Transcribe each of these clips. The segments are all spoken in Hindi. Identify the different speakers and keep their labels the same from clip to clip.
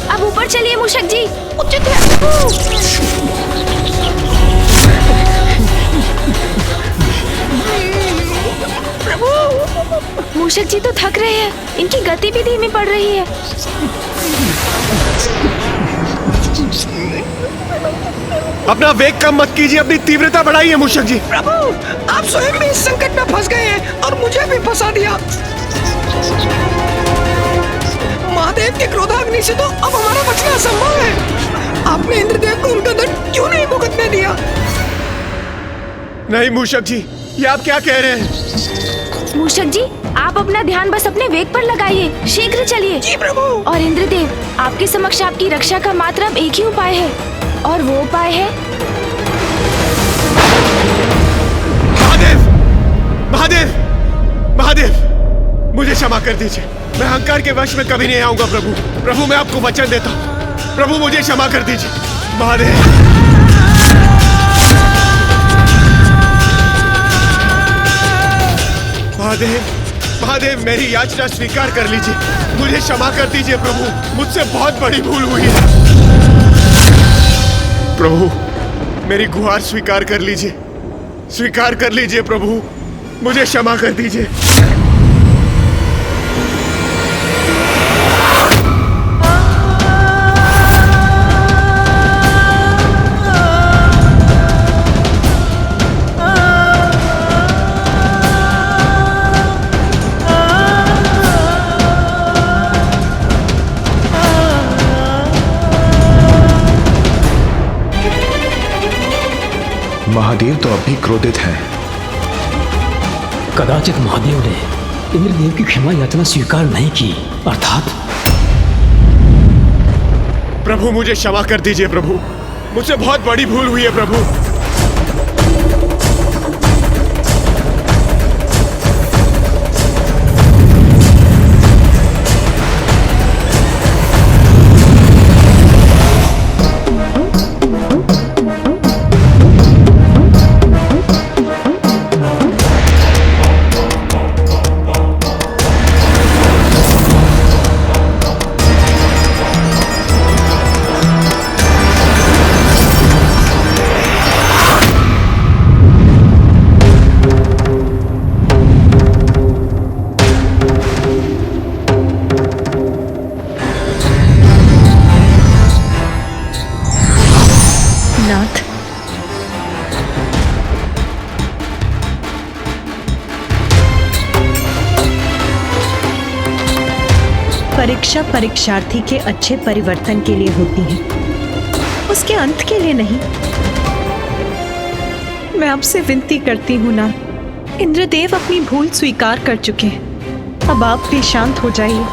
Speaker 1: अब ऊपर चलिए मूषक जी, उचित है। मूषक जी तो थक रहे हैं, इनकी गति भी धीमी पड़ रही है।
Speaker 2: अपना वेग कम मत कीजिए, अपनी तीव्रता बढ़ाइए मूषक जी।
Speaker 3: प्रभु, आप स्वयं भी इस संकट में फंस गए हैं और मुझे भी फंसा दिया। महादेव के क्रोधाग्नि से तो अब हमारा बचना असंभव है। आपने इंद्रदेव को उनका दंड क्यों नहीं भुगतने दिया?
Speaker 2: नहीं मूषक जी, ये आप क्या कह रहे हैं?
Speaker 1: मूषक जी, आप अपना ध्यान बस अपने वेग पर लगाइए, शीघ्र चलिए।
Speaker 3: जी प्रभु।
Speaker 1: और इंद्रदेव, आपके समक्ष आपकी रक्षा का मात्र अब एक ही उपाय है, और वो उपाय है
Speaker 2: महादेव, महादेव, महादेव, मुझे क्षमा कर दीजिए। मैं अहंकार के वश में कभी नहीं आऊंगा प्रभु। प्रभु, मैं आपको वचन देता हूँ। प्रभु, मुझे क्षमा कर दीजिए। महादेव, महादेव, महादेव, मेरी याचना स्वीकार कर लीजिए। मुझे क्षमा कर दीजिए प्रभु, मुझसे बहुत बड़ी भूल हुई है। प्रभु, मेरी गुहार स्वीकार कर लीजिए, स्वीकार कर लीजिए प्रभु, मुझे क्षमा कर दीजिए।
Speaker 4: महादेव तो अब भी क्रोधित हैं।
Speaker 5: कदाचित महादेव ने इंद्रदेव की क्षमा याचना स्वीकार नहीं की, अर्थात
Speaker 2: प्रभु, मुझे क्षमा कर दीजिए प्रभु, मुझसे बहुत बड़ी भूल हुई है प्रभु।
Speaker 6: नाथ, परीक्षा परीक्षार्थी के अच्छे परिवर्तन के लिए होती है, उसके अंत के लिए नहीं। मैं आपसे विनती करती हूँ नाथ, इंद्रदेव अपनी भूल स्वीकार कर चुके हैं, अब आप भी शांत हो जाइए।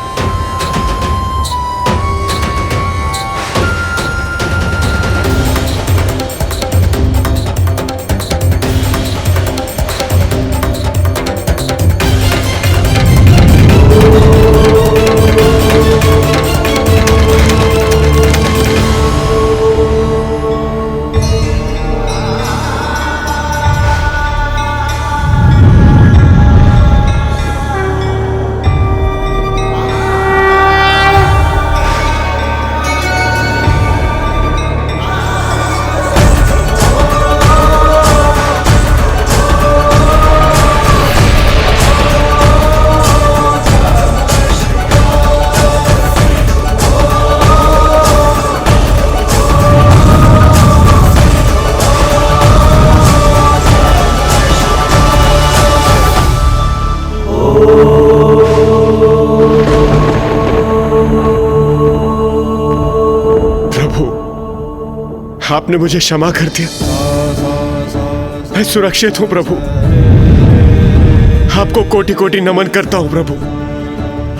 Speaker 2: आपने मुझे क्षमा कर दिया, मैं सुरक्षित हूं प्रभु। आपको कोटि कोटि नमन करता हूं प्रभु,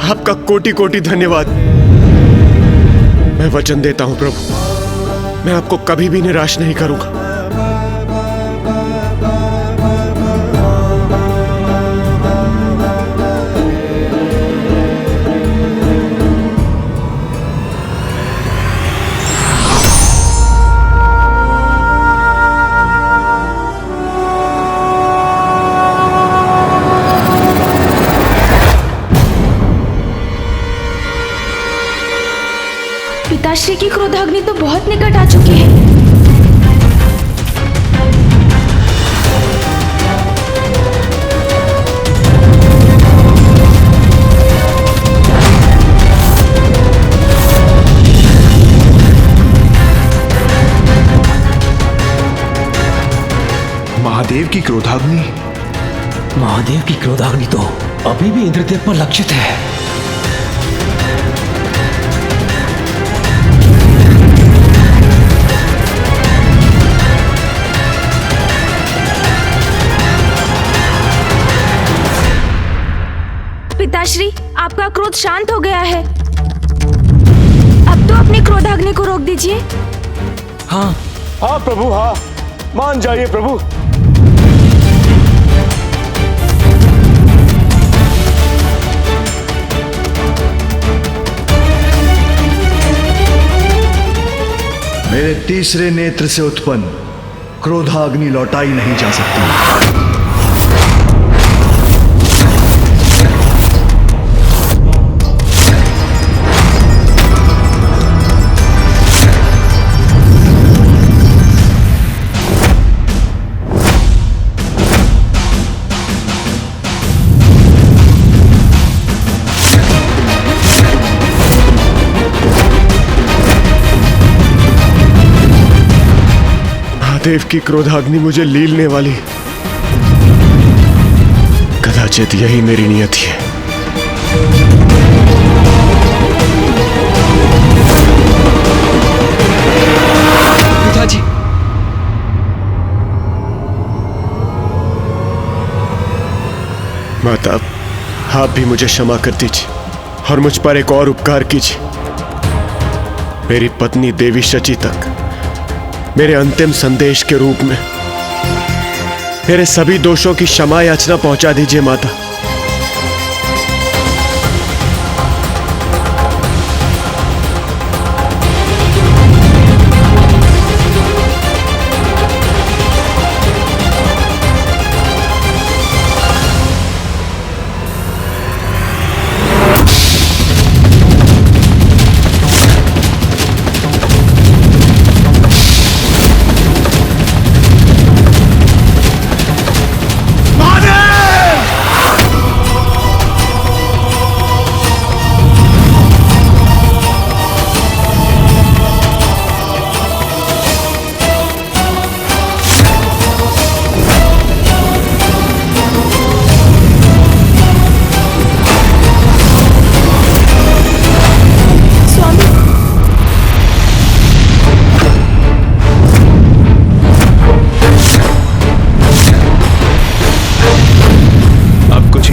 Speaker 2: आपका कोटि कोटि धन्यवाद। मैं वचन देता हूं प्रभु, मैं आपको कभी भी निराश नहीं करूंगा।
Speaker 1: पिताश्री की क्रोधाग्नि तो बहुत निकट आ चुकी है।
Speaker 4: महादेव की क्रोधाग्नि?
Speaker 5: महादेव की क्रोधाग्नि तो अभी भी इंद्रदेव पर लक्षित है।
Speaker 1: पिताश्री, आपका क्रोध शांत हो गया है। अब तो अपनी क्रोधाग्नि को रोक दीजिए।
Speaker 5: हाँ
Speaker 2: हाँ प्रभु, हाँ, मान जाइए प्रभु।
Speaker 4: मेरे तीसरे नेत्र से उत्पन्न क्रोधाग्नि लौटाई नहीं जा सकती।
Speaker 2: महादेव की क्रोधाग्नि मुझे लीलने वाली, कदाचित यही मेरी नियति है।
Speaker 3: पिताजी,
Speaker 2: माता, आप भी मुझे क्षमा कर दीजिए और मुझ पर एक और उपकार कीजिए। मेरी पत्नी देवी शची तक मेरे अंतिम संदेश के रूप में मेरे सभी दोषों की क्षमा याचना पहुंचा दीजिए माता।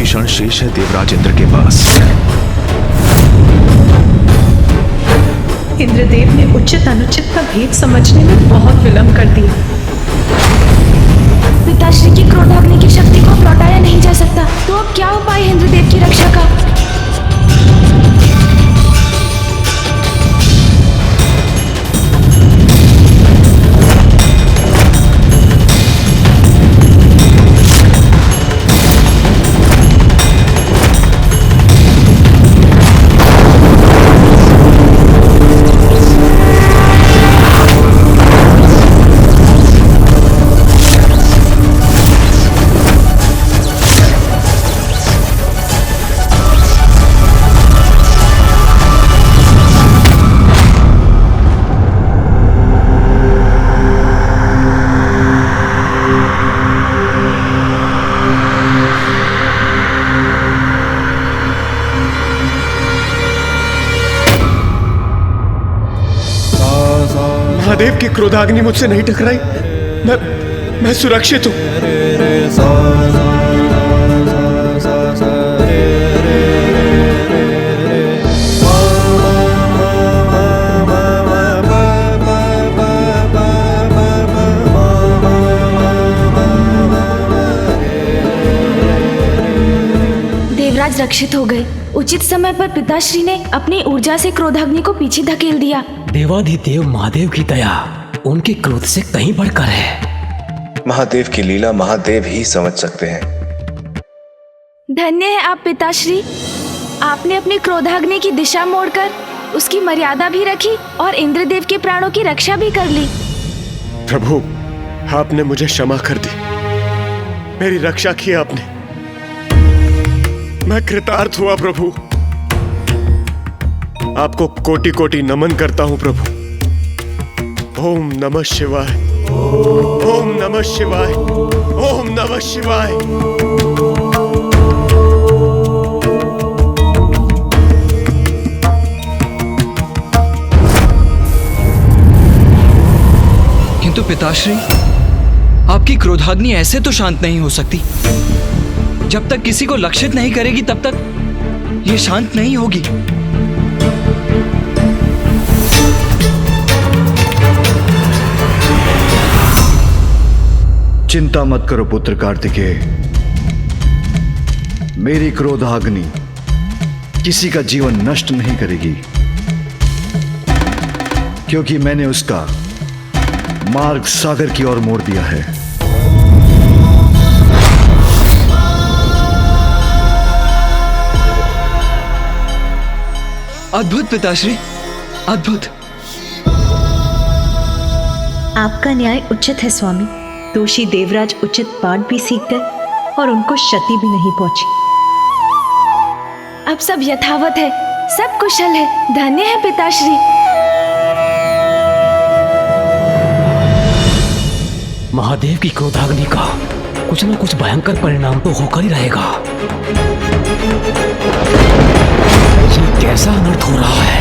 Speaker 4: क्षण शेष है देवराज इंद्र के पास।
Speaker 6: इंद्रदेव ने उचित अनुचित का भेद समझने में बहुत विलंब कर दिया।
Speaker 1: पिताश्री की क्रोधाग्नि की शक्ति को लौटाया नहीं जा सकता, तो अब क्या उपाय है इंद्रदेव की रक्षा का?
Speaker 2: महादेव की क्रोधाग्नि मुझसे नहीं टकराई। मैं सुरक्षित हूं।
Speaker 1: देवराज रक्षित हो गए। उचित समय पर पिताश्री ने अपनी ऊर्जा से क्रोधाग्नि को पीछे धकेल दिया।
Speaker 5: देवाधिदेव महादेव की दया उनके क्रोध से कहीं बढ़कर है।
Speaker 7: महादेव की लीला महादेव ही समझ सकते हैं।
Speaker 1: धन्य है आप पिताश्री, आपने अपनी क्रोधाग्नि की दिशा मोड़कर उसकी मर्यादा भी रखी और इंद्रदेव के प्राणों की रक्षा भी कर ली।
Speaker 2: प्रभु, आपने मुझे क्षमा कर दी, मेरी रक्षा की आपने। मैं कृतार्थ हुआ प्रभु। आपको कोटि कोटि नमन करता हूं प्रभु। ओम नमः शिवाय, ओम नमः शिवाय, ओम नमः शिवाय।
Speaker 8: किंतु पिताश्री, आपकी क्रोधाग्नि ऐसे तो शांत नहीं हो सकती। जब तक किसी को लक्षित नहीं करेगी तब तक ये शांत नहीं होगी।
Speaker 4: चिंता मत करो पुत्र कार्तिकेय। मेरी क्रोधाग्नि किसी का जीवन नष्ट नहीं करेगी, क्योंकि मैंने उसका मार्ग सागर की ओर मोड़ दिया है।
Speaker 8: अद्भुत पिताश्री, अद्भुत।
Speaker 6: आपका न्याय उचित है स्वामी। दोषी देवराज उचित पाठ भी सीख गए और उनको क्षति भी नहीं पहुंची।
Speaker 1: अब सब यथावत है, सब कुशल है। धन्य है पिताश्री।
Speaker 5: महादेव की क्रोधाग्नि का कुछ न कुछ भयंकर परिणाम तो होकर ही रहेगा। ये कैसा अनर्थ हो रहा है?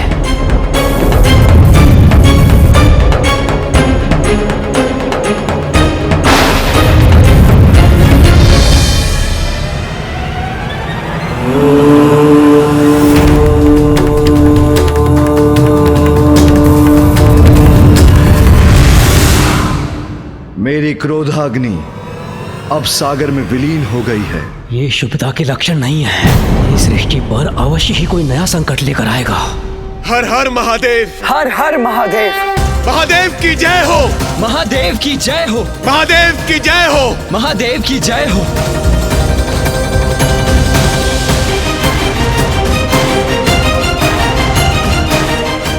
Speaker 4: मेरी क्रोधाग्नि अब सागर में विलीन हो गई है।
Speaker 5: ये शुभता के लक्षण नहीं है। इस सृष्टि पर अवश्य ही कोई नया संकट लेकर आएगा।
Speaker 2: हर हर महादेव,
Speaker 8: हर हर महादेव।
Speaker 2: महादेव की जय हो,
Speaker 8: महादेव की जय हो,
Speaker 2: महादेव की जय हो,
Speaker 8: महादेव की जय हो।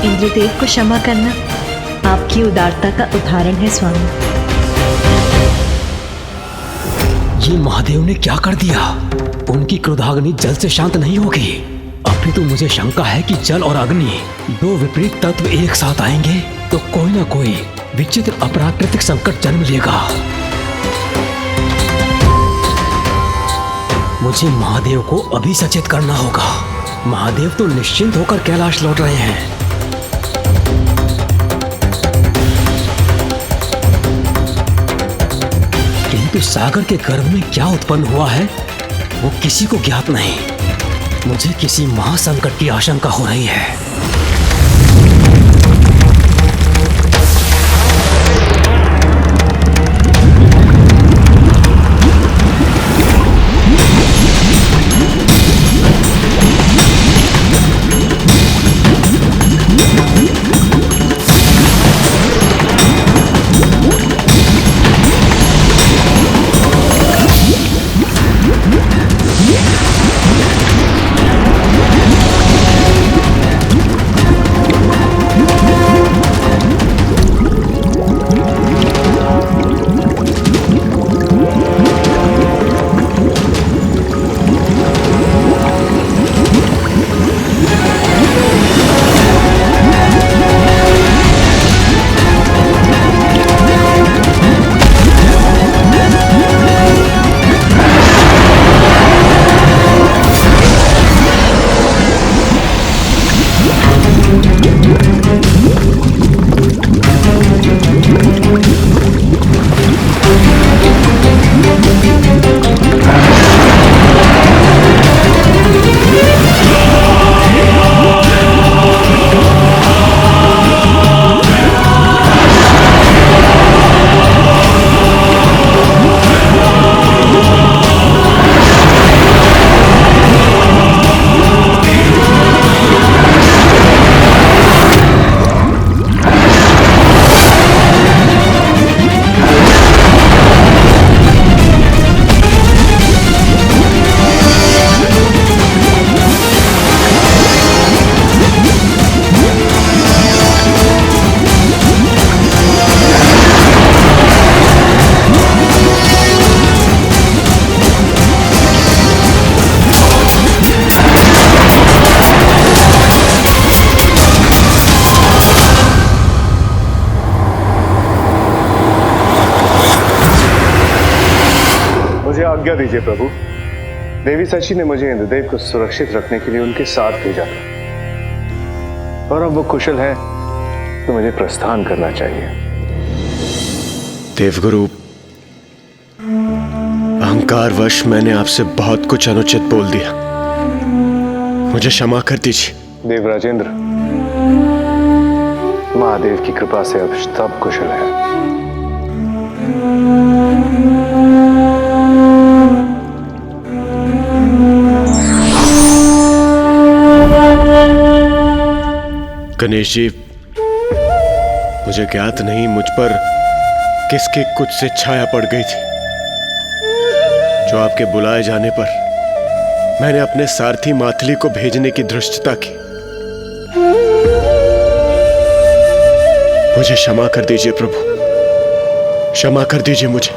Speaker 6: इंद्रदेव को क्षमा करना आपकी उदारता का उदाहरण है स्वामी।
Speaker 5: ये महादेव ने क्या कर दिया? उनकी क्रोधाग्नि जल से शांत नहीं होगी। अभी तो मुझे शंका है कि जल और अग्नि दो विपरीत तत्व एक साथ आएंगे तो कोई ना कोई विचित्र अप्राकृतिक संकट जन्म लेगा। मुझे महादेव को अभी सचेत करना होगा। महादेव तो निश्चिंत होकर कैलाश लौट रहे हैं। किंतु सागर के गर्भ में क्या उत्पन्न हुआ है वो किसी को ज्ञात नहीं। मुझे किसी महासंकट की आशंका हो रही है।
Speaker 7: आज्ञा दीजिए प्रभु। देवी सची ने मुझे इंद्रदेव को सुरक्षित रखने के लिए उनके साथ भेजा था, और अब वो कुशल है तो मुझे प्रस्थान करना चाहिए।
Speaker 2: देवगुरु, अहंकारवश मैंने आपसे बहुत कुछ अनुचित बोल दिया, मुझे क्षमा कर दीजिए।
Speaker 7: देवराजेंद्र, महादेव की कृपा से अब सब कुशल है।
Speaker 2: गणेश जी, मुझे ज्ञात नहीं मुझ पर किसकी कुछ से छाया पड़ गई थी, जो आपके बुलाए जाने पर मैंने अपने सारथी माथली को भेजने की धृष्टता की। मुझे क्षमा कर दीजिए प्रभु, क्षमा कर दीजिए मुझे।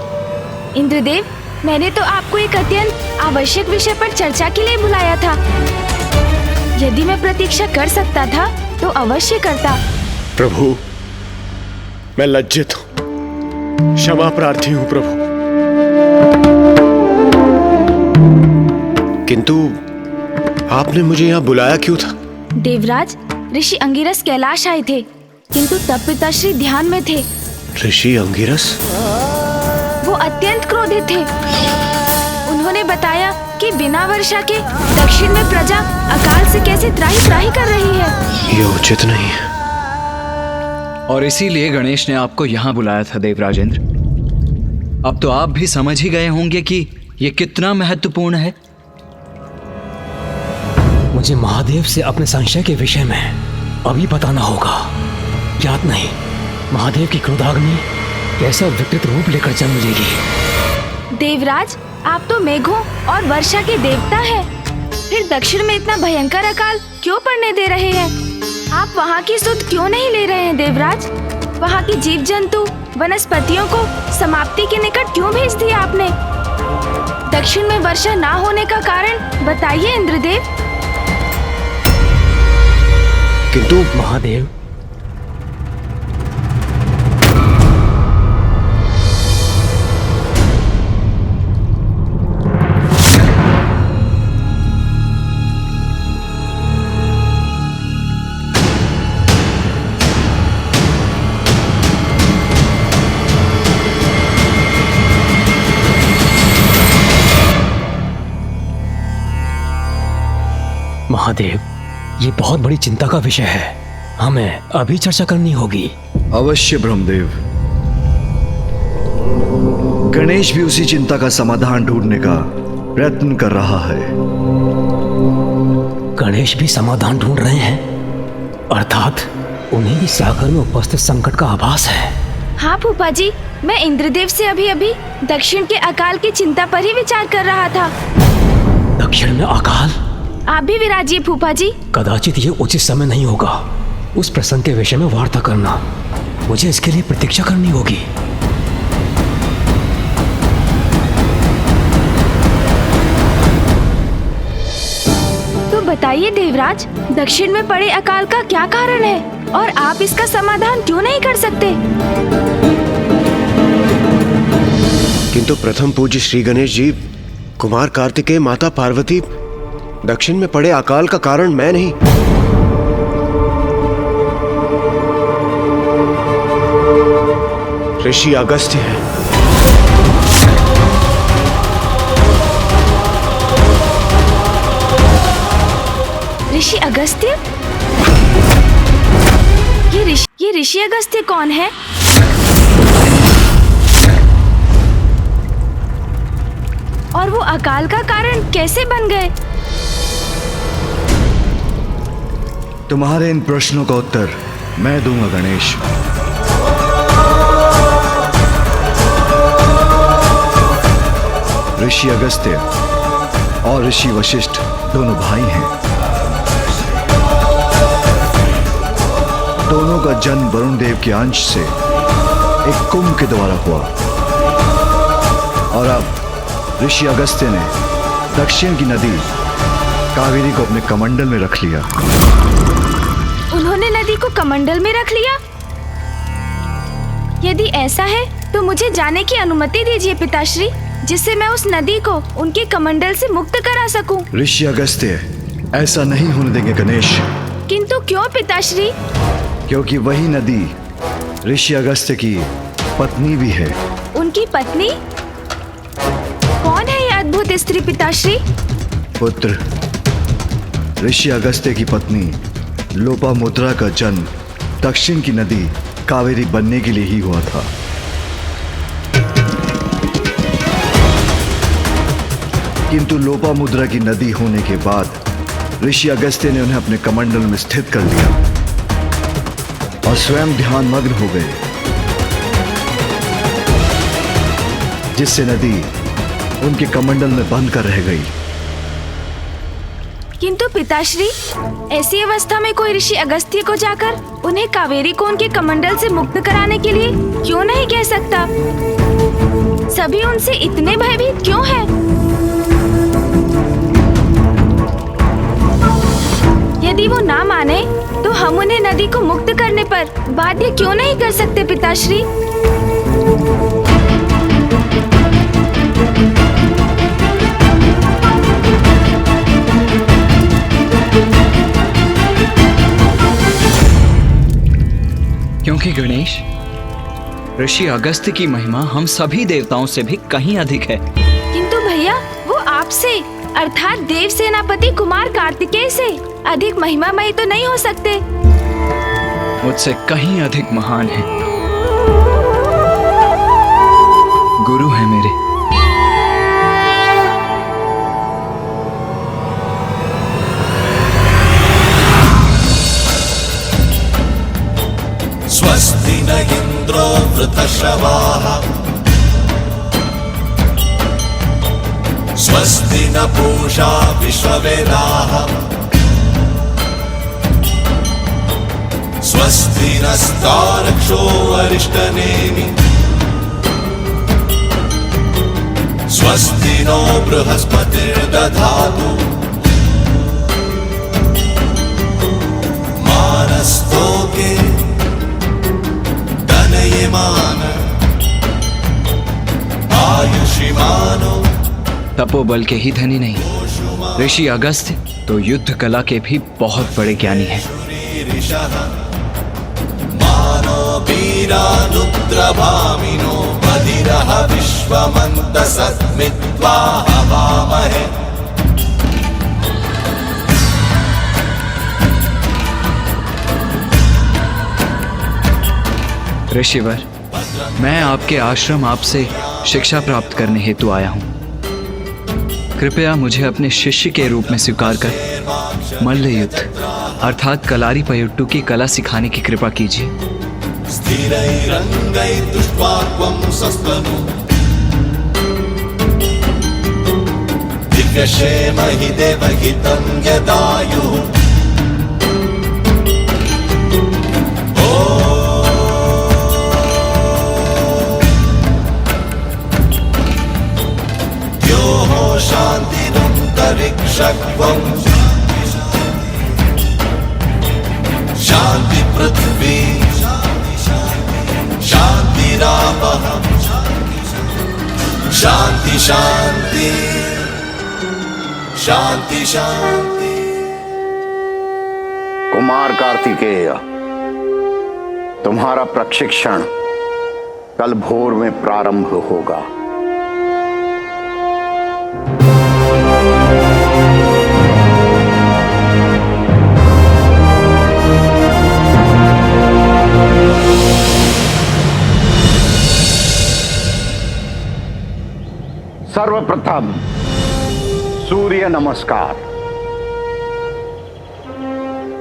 Speaker 1: इंद्रदेव, मैंने तो आपको एक अत्यंत आवश्यक विषय पर चर्चा के लिए बुलाया था। यदि मैं प्रतीक्षा कर सकता था तो अवश्य करता।
Speaker 2: प्रभु, मैं लज्जित हूं, क्षमा प्रार्थी हूं प्रभु। किंतु आपने मुझे यहाँ बुलाया क्यों था?
Speaker 1: देवराज, ऋषि अंगिरस कैलाश आए थे, किंतु तब पिताश्री ध्यान में थे।
Speaker 2: ऋषि अंगिरस?
Speaker 1: वो अत्यंत क्रोधित थे। उन्होंने बताया कि बिना वर्षा के दक्षिण में प्रजा अकाल से कैसे त्राही त्राही कर रही है।
Speaker 2: ये उचित नहीं है।
Speaker 8: और इसीलिए गणेश ने आपको यहाँ बुलाया था देवराजेंद्र। अब तो आप भी समझ ही गए होंगे कि ये कितना महत्वपूर्ण है।
Speaker 5: मुझे महादेव से अपने संशय के विषय में अभी बताना होगा। याद नहीं, महादेव की क्रोधाग्नि कैसा विकृत रूप लेकर जन्म लेगी।
Speaker 1: देवराज, आप तो मेघों और वर्षा के देवता हैं। फिर दक्षिण में इतना भयंकर अकाल क्यों पड़ने दे रहे हैं? आप वहाँ की सुध क्यों नहीं ले रहे हैं देवराज? वहाँ की जीव जंतु वनस्पतियों को समाप्ति के निकट क्यों भेज दिया आपने? दक्षिण में वर्षा ना होने का कारण बताइए इंद्रदेव।
Speaker 2: किंतु
Speaker 5: महादेव, महादेव, ये बहुत बड़ी चिंता का विषय है, हमें अभी चर्चा करनी होगी।
Speaker 4: अवश्य ब्रह्मदेव। गणेश भी उसी चिंता का समाधान ढूंढने का प्रयत्न कर रहा है।
Speaker 5: गणेश भी समाधान ढूंढ रहे हैं, अर्थात उन्हें भी सागर में उपस्थित संकट का आभास है।
Speaker 1: हाँ फूफा जी, मैं इंद्रदेव से अभी दक्षिण के अकाल की चिंता पर ही विचार कर रहा था।
Speaker 5: दक्षिण में अकाल?
Speaker 1: आप भी विराजिए फूफा जी।
Speaker 5: कदाचित ये उचित समय नहीं होगा उस प्रसंग के विषय में वार्ता करना। मुझे इसके लिए प्रतीक्षा करनी होगी।
Speaker 1: तो बताइए देवराज, दक्षिण में पड़े अकाल का क्या कारण है और आप इसका समाधान क्यों नहीं कर सकते?
Speaker 2: किंतु प्रथम पूज्य श्री गणेश जी, कुमार कार्तिकेय, माता पार्वती, दक्षिण में पड़े अकाल का कारण मैं नहीं। ऋषि अगस्त्य है।
Speaker 1: ऋषि अगस्त्य? ये ऋषि अगस्त्य कौन है? और वो अकाल का कारण कैसे बन गए?
Speaker 4: तुम्हारे इन प्रश्नों का उत्तर मैं दूंगा गणेश। ऋषि अगस्त्य और ऋषि वशिष्ठ दोनों भाई हैं। दोनों का जन्म वरुण देव के अंश से एक कुंभ के द्वारा हुआ, और अब ऋषि अगस्त्य ने दक्षिण की नदी कावेरी को अपने कमंडल में रख लिया।
Speaker 1: उन्होंने नदी को कमंडल में रख लिया? यदि ऐसा है तो मुझे जाने की अनुमति दीजिए पिताश्री। जिससे मैं उस नदी को उनके कमंडल से मुक्त करा सकूं।
Speaker 4: ऋषि अगस्त्य, ऐसा नहीं होने देंगे गणेश।
Speaker 1: किंतु क्यों पिताश्री?
Speaker 4: क्योंकि वही नदी ऋषि अगस्त्य की पत्नी भी है।
Speaker 1: उनकी पत्नी? कौन है ये अद्भुत स्त्री पिताश्री?
Speaker 4: पुत्र, ऋषि अगस्त्य की पत्नी लोपामुद्रा का जन्म दक्षिण की नदी कावेरी बनने के लिए ही हुआ था। किंतु लोपामुद्रा की नदी होने के बाद ऋषि अगस्त्य ने उन्हें अपने कमंडल में स्थित कर लिया और स्वयं ध्यान मग्न हो गए, जिससे नदी उनके कमंडल में बंद कर रह गई।
Speaker 1: किंतु पिताश्री, ऐसी अवस्था में कोई ऋषि अगस्त्य को जाकर उन्हें कावेरी को उनके कमंडल से मुक्त कराने के लिए क्यों नहीं कह सकता? सभी उनसे इतने भयभीत क्यों हैं? यदि वो ना माने तो हम उन्हें नदी को मुक्त करने पर बाध्य क्यों नहीं कर सकते पिताश्री?
Speaker 8: क्योंकि गणेश, ऋषि अगस्त्य की महिमा हम सभी देवताओं से भी कहीं अधिक है।
Speaker 1: किंतु भैया, वो आपसे अर्थात देव सेनापति कुमार कार्तिकेय से अधिक महिमामयी तो नहीं हो सकते।
Speaker 8: मुझसे कहीं अधिक महान है, गुरु है मेरे।
Speaker 9: स्वस्ति न इंद्रो वृतश्रवाः स्वस्ति न पूषा विश्ववेदाः स्वस्ति नस्तारक्षो अरिष्टनेमि स्वस्ति नो बृहस्पतिर्दधातु मानस्तोके तनयमान आयुषिमानो।
Speaker 8: तपोबल के ही धनी नहीं, ऋषि अगस्त्य तो युद्ध कला के भी बहुत बड़े ज्ञानी हैं।
Speaker 9: मानो वीरानुद्रभामिनो बधिरः विश्वमन्तसस्मित्वा हवामहे।
Speaker 8: ऋषिवर, मैं आपके आश्रम आपसे शिक्षा प्राप्त करने हेतु आया हूँ। कृपया मुझे अपने शिष्य के रूप में स्वीकार कर मल्ल युद्ध अर्थात कलारी पयट्टू की कला सिखाने की कृपा कीजिए।
Speaker 9: दिव्यक्षेमहि देवहितं यदायुः शांतिरन्तरिक्षत्वं शांति पृथ्वी शांतिरापः शांति शांति शांति शांति।
Speaker 10: कुमार कार्तिकेय, तुम्हारा प्रशिक्षण कल भोर में प्रारंभ होगा। सर्वप्रथम सूर्य नमस्कार।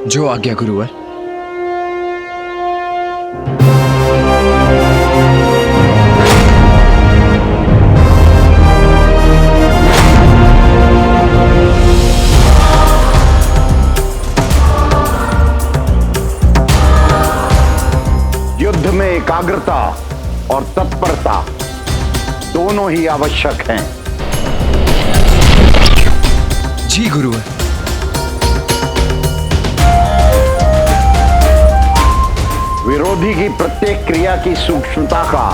Speaker 8: जो आज्ञा गुरुवर।
Speaker 10: युद्ध में एकाग्रता और तत्परता दोनों ही आवश्यक हैं।
Speaker 8: जी गुरुवर।
Speaker 10: विरोधी की प्रत्येक क्रिया की सूक्ष्मता का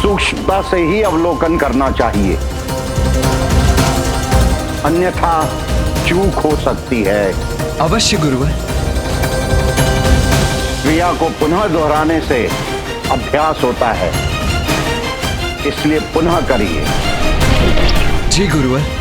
Speaker 10: सूक्ष्मता से ही अवलोकन करना चाहिए, अन्यथा चूक हो सकती है।
Speaker 8: अवश्य गुरुवर।
Speaker 10: क्रिया को पुनः दोहराने से अभ्यास होता है, इसलिए पुनः करिए।
Speaker 8: जी गुरुवर।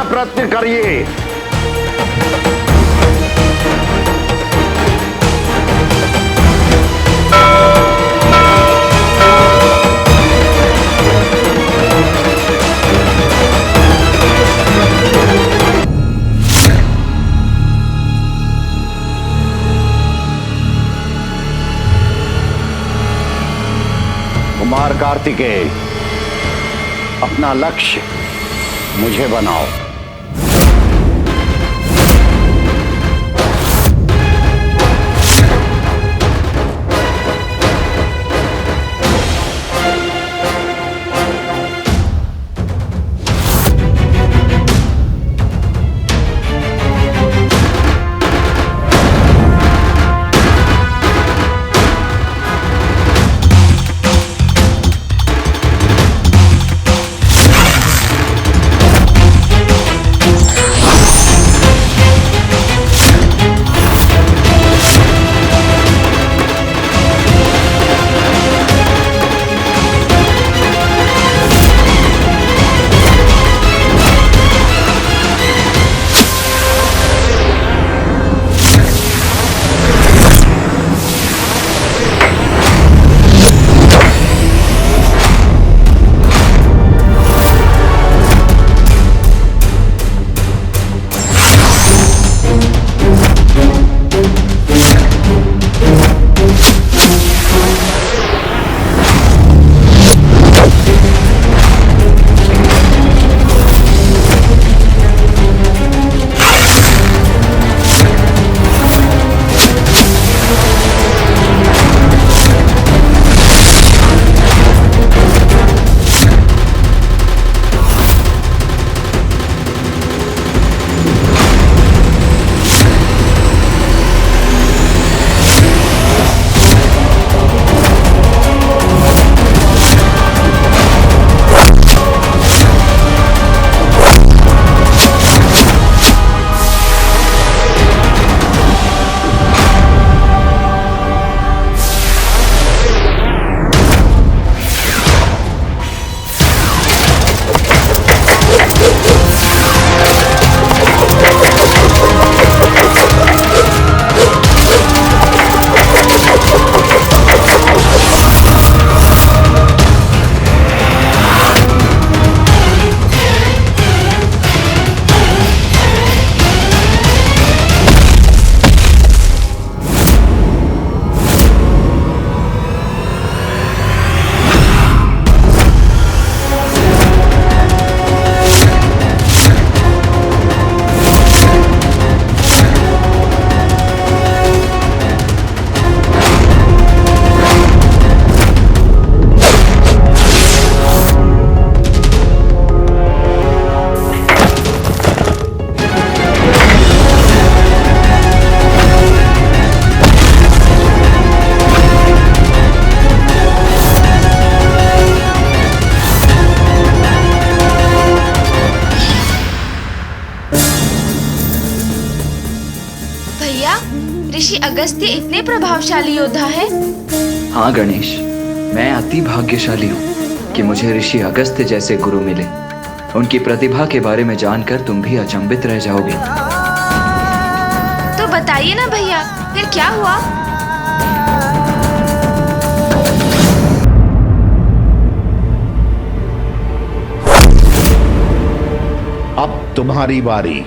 Speaker 10: प्रयत्न करिए। कुमार कार्तिकेय, अपना लक्ष्य मुझे बनाओ।
Speaker 1: ऋषि अगस्त्य इतने प्रभावशाली योद्धा है?
Speaker 8: हाँ गणेश, मैं अति भाग्यशाली हूँ कि मुझे ऋषि अगस्त्य जैसे गुरु मिले। उनकी प्रतिभा के बारे में जानकर तुम भी अचंभित रह जाओगे।
Speaker 1: तो बताइए ना भैया, फिर क्या हुआ?
Speaker 10: अब तुम्हारी बारी।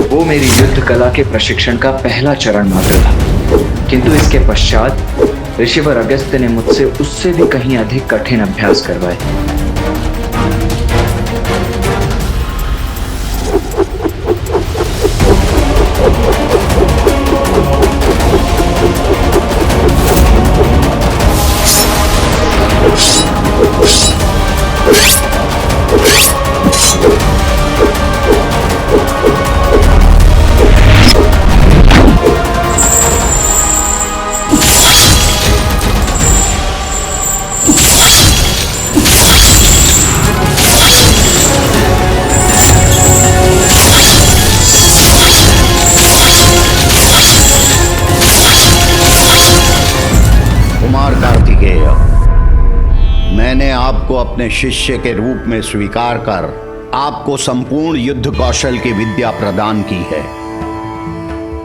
Speaker 8: वो मेरी युद्ध कला के प्रशिक्षण का पहला चरण मात्र था, किंतु इसके पश्चात ऋषिवर अगस्त्य ने मुझसे उससे भी कहीं अधिक कठिन अभ्यास करवाए।
Speaker 10: मैंने आपको अपने शिष्य के रूप में स्वीकार कर आपको संपूर्ण युद्ध कौशल की विद्या प्रदान की है।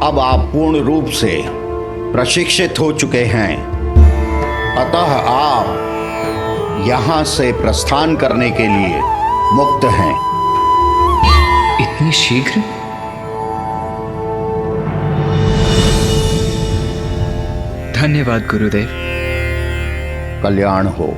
Speaker 10: अब आप पूर्ण रूप से प्रशिक्षित हो चुके हैं, अतः आप यहां से प्रस्थान करने के लिए मुक्त हैं।
Speaker 8: इतनी शीघ्र? धन्यवाद गुरुदेव।
Speaker 10: कल्याण हो।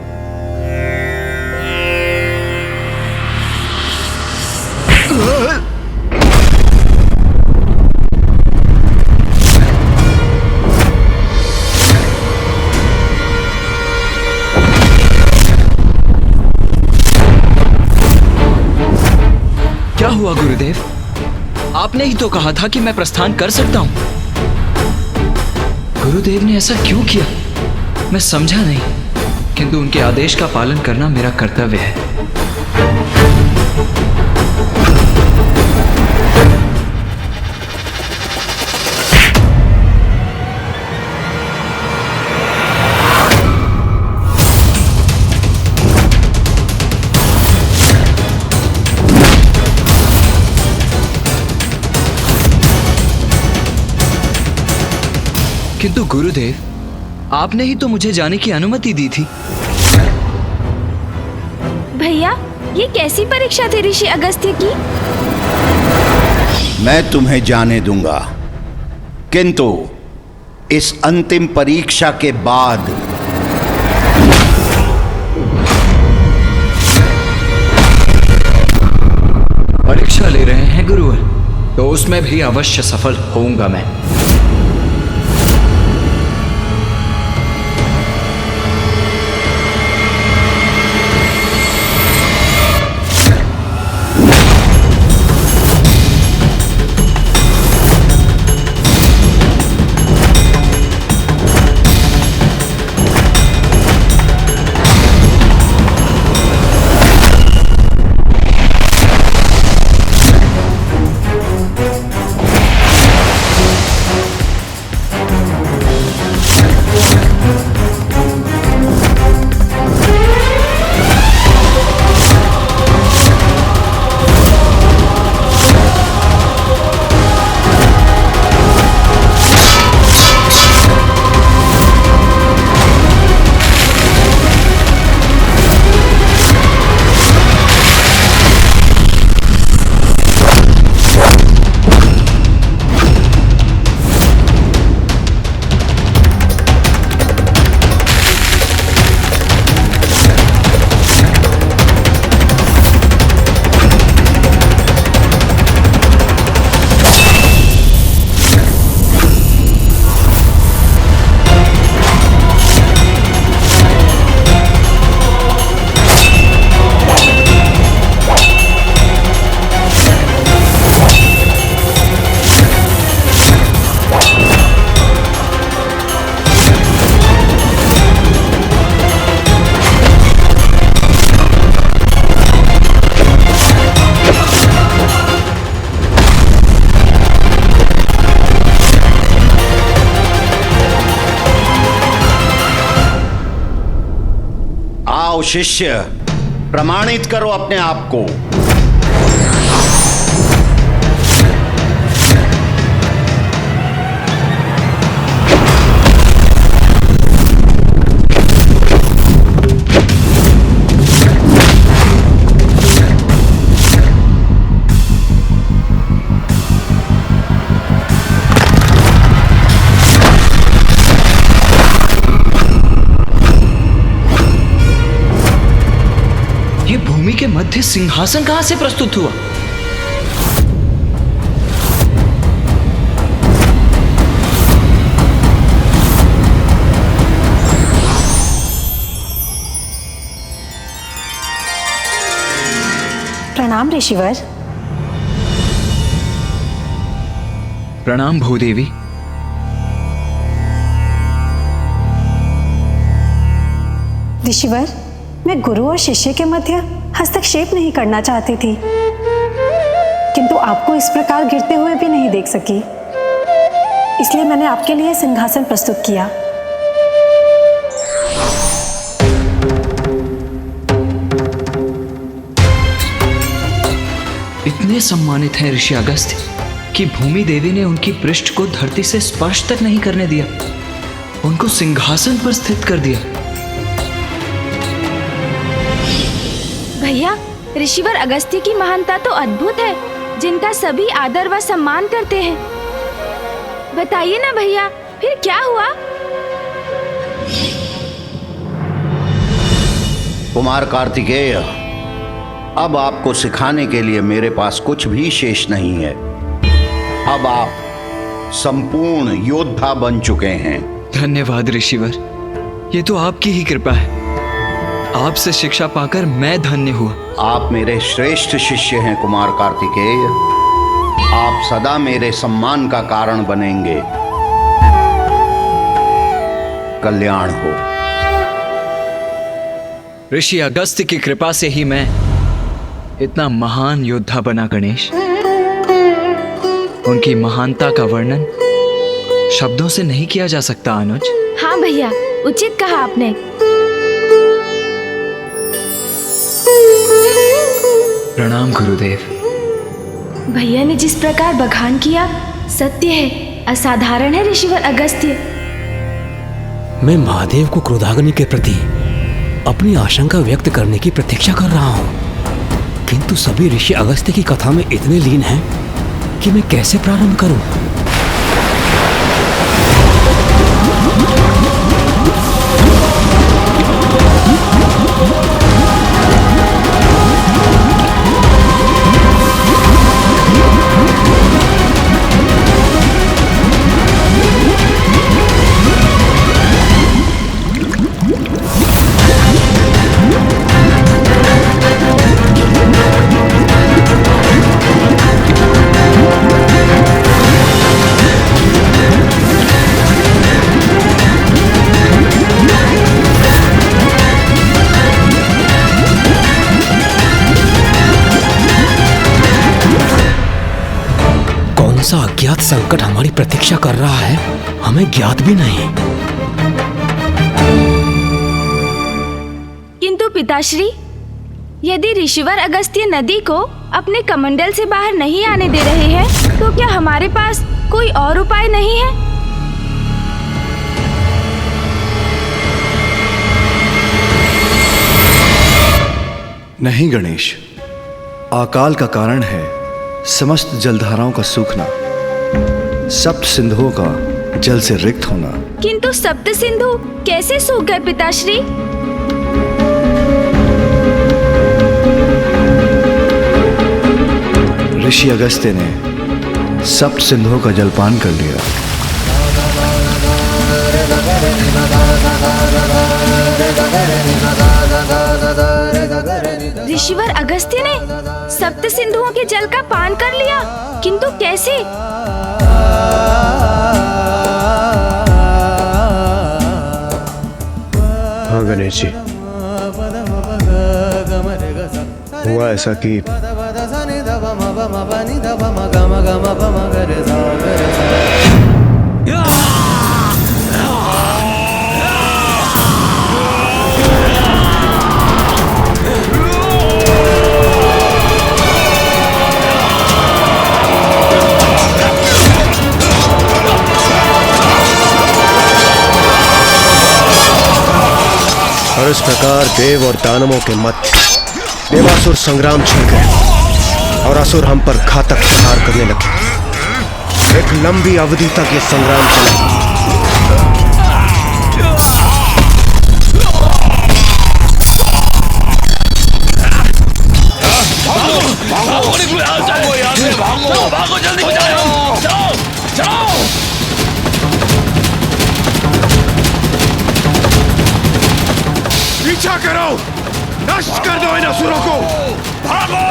Speaker 8: क्या हुआ गुरुदेव? आपने ही तो कहा था कि मैं प्रस्थान कर सकता हूं। गुरुदेव ने ऐसा क्यों किया? मैं समझा नहीं, किंतु उनके आदेश का पालन करना मेरा कर्तव्य है। किंतु गुरुदेव, आपने ही तो मुझे जाने की अनुमति दी थी।
Speaker 1: भैया, ये कैसी परीक्षा थी ऋषि अगस्त्य की?
Speaker 10: मैं तुम्हें जाने दूंगा, किंतु इस अंतिम परीक्षा के बाद
Speaker 8: परीक्षा ले रहे हैं गुरुवर, तो उसमें भी अवश्य सफल होऊंगा मैं।
Speaker 10: शिष्य, प्रमाणित करो अपने आप को।
Speaker 8: ये भूमि के मध्य सिंहासन कहां से प्रस्तुत हुआ?
Speaker 11: प्रणाम ऋषिवर।
Speaker 8: प्रणाम भूदेवी।
Speaker 11: ऋषिवर, मैं गुरु और शिष्य के मध्य हस्तक्षेप नहीं करना चाहती थी, किंतु आपको इस प्रकार गिरते हुए भी नहीं देख सकी, इसलिए मैंने आपके लिए सिंहासन प्रस्तुत किया।
Speaker 8: इतने सम्मानित हैं ऋषि अगस्त्य कि भूमि देवी ने उनकी पृष्ठ को धरती से स्पर्श तक नहीं करने दिया, उनको सिंहासन पर स्थित कर दिया।
Speaker 1: भैया, ऋषिवर अगस्त्य की महानता तो अद्भुत है, जिनका सभी आदर व सम्मान करते हैं। बताइए ना भैया, फिर क्या हुआ?
Speaker 10: कुमार कार्तिकेय, अब आपको सिखाने के लिए मेरे पास कुछ भी शेष नहीं है। अब आप संपूर्ण योद्धा बन चुके हैं।
Speaker 8: धन्यवाद ऋषिवर, ये तो आपकी ही कृपा है। आपसे शिक्षा पाकर मैं धन्य हुआ।
Speaker 10: आप मेरे श्रेष्ठ शिष्य हैं कुमार कार्तिकेय। आप सदा मेरे सम्मान का कारण बनेंगे। कल्याण हो।
Speaker 8: ऋषि अगस्त्य की कृपा से ही मैं इतना महान योद्धा बना गणेश। उनकी महानता का वर्णन शब्दों से नहीं किया जा सकता अनुज।
Speaker 1: हाँ भैया, उचित कहा आपने।
Speaker 8: प्रणाम गुरुदेव।
Speaker 1: भैया ने जिस प्रकार बखान किया, सत्य है, असाधारण है ऋषिवर अगस्त्य।
Speaker 5: मैं महादेव को क्रोधाग्नि के प्रति अपनी आशंका व्यक्त करने की प्रतीक्षा कर रहा हूँ, किंतु सभी ऋषि अगस्त्य की कथा में इतने लीन हैं कि मैं कैसे प्रारंभ करूं? अज्ञात संकट हमारी प्रतीक्षा कर रहा है, हमें ज्ञात भी नहीं।
Speaker 1: किंतु पिताश्री, यदि ऋषिवर अगस्त्य नदी को अपने कमंडल से बाहर नहीं आने दे रहे हैं, तो क्या हमारे पास कोई और उपाय नहीं है?
Speaker 4: नहीं गणेश, अकाल का कारण है समस्त जलधाराओं का सूखना, सप्त सिंधुओं का जल से रिक्त होना।
Speaker 1: किंतु सप्त सिंधु कैसे सूख गए पिताश्री?
Speaker 4: ऋषि अगस्त्य ने सप्त सिंधुओं का जलपान कर लिया।
Speaker 1: ऋषिवर अगस्त्य ने सप्त सिंधुओं के जल का पान कर लिया, किंतु कैसे?
Speaker 2: हाँ गणेश जी, हुआ ऐसा कि इस प्रकार देव और दानवों के मध्य देवासुर संग्राम छिड़ गए और असुर हम पर घातक प्रहार करने लगे। एक लंबी अवधि तक ये संग्राम चला।
Speaker 5: भागो जल्दी हो जाओ, जाओ।
Speaker 2: पीछा करो, नष्ट कर दो इन असुरों को।
Speaker 5: भागो,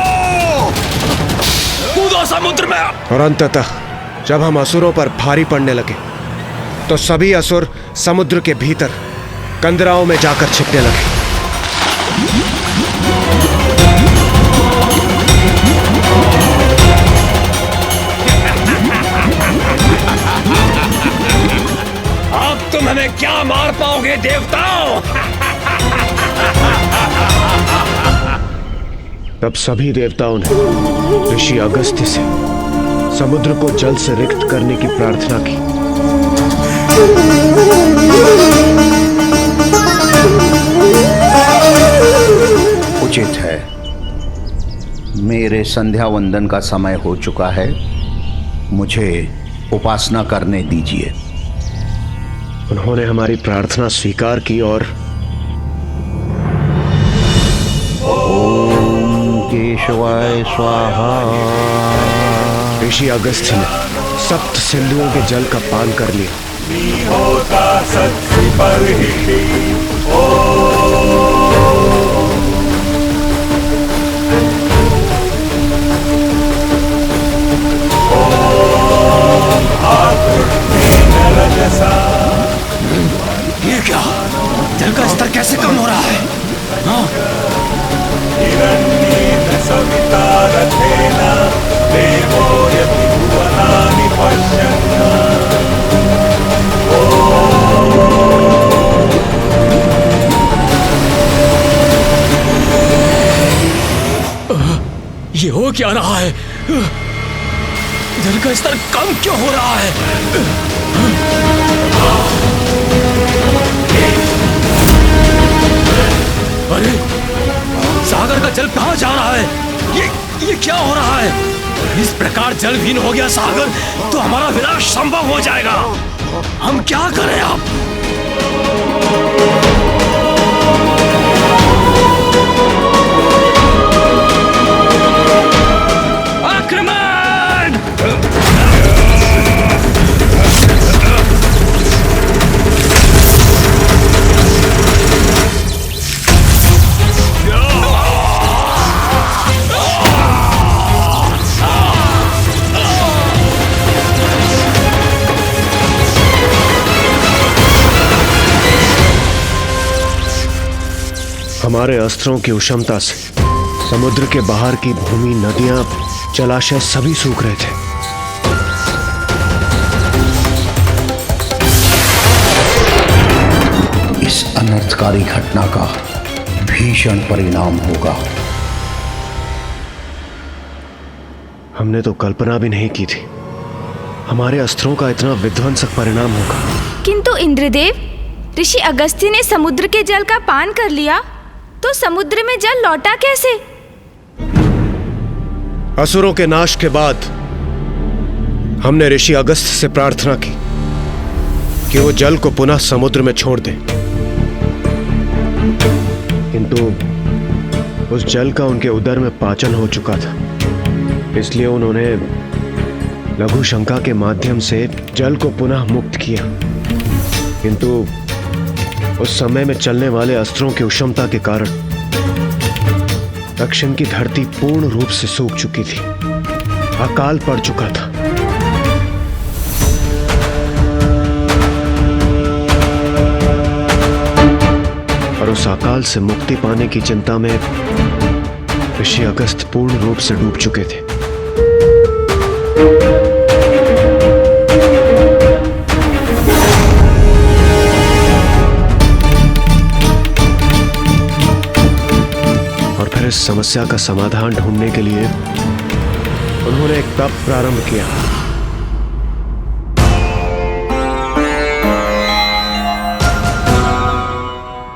Speaker 5: कूदो समुद्र में।
Speaker 2: और अंततः जब हम असुरों पर भारी पड़ने लगे तो सभी असुर समुद्र के भीतर कंदराओं में जाकर छिपने लगे।
Speaker 5: अब तुम हमें क्या मार पाओगे देवताओं?
Speaker 2: तब सभी देवताओं ने ऋषि अगस्त्य से समुद्र को जल से रिक्त करने की प्रार्थना की।
Speaker 10: उचित है, मेरे संध्या वंदन का समय हो चुका है, मुझे उपासना करने दीजिए।
Speaker 2: उन्होंने हमारी प्रार्थना स्वीकार की और
Speaker 10: ओम केशवाय स्वाहा।
Speaker 2: ऋषि अगस्त्य ने सप्त सिंधुओं के जल का पान कर लिया।
Speaker 5: ये क्या? जल का स्तर कैसे कम हो रहा है? हाँ? ये हो क्या रहा है? जल का स्तर कम क्यों हो रहा है? अरे सागर का जल कहां जा रहा है? ये क्या हो रहा है? इस प्रकार जलहीन हो गया सागर तो हमारा विनाश संभव हो जाएगा। हम क्या करें अब? आक्रमण!
Speaker 2: हमारे अस्त्रों की उष्णता से समुद्र के बाहर की भूमि, नदियां, जलाशय सभी सूख रहे थे।
Speaker 10: इस अनर्थकारी घटना का भीषण परिणाम होगा।
Speaker 2: हमने तो कल्पना भी नहीं की थी हमारे अस्त्रों का इतना विध्वंसक परिणाम होगा।
Speaker 1: किंतु इंद्रदेव, ऋषि अगस्त्य ने समुद्र के जल का पान कर लिया तो समुद्र में जल लौटा कैसे?
Speaker 2: असुरों के नाश के बाद हमने ऋषि अगस्त्य से प्रार्थना की कि वो जल को पुनः समुद्र में छोड़ दे, किंतु उस जल का उनके उदर में पाचन हो चुका था। इसलिए उन्होंने लघु शंका के माध्यम से जल को पुनः मुक्त किया, किंतु उस समय में चलने वाले अस्त्रों की उष्णता के कारण दक्षिण की धरती पूर्ण रूप से सूख चुकी थी, अकाल पड़ चुका था। और उस अकाल से मुक्ति पाने की चिंता में ऋषि अगस्त्य पूर्ण रूप से डूब चुके थे। इस समस्या का समाधान ढूंढने के लिए उन्होंने एक तप प्रारंभ किया।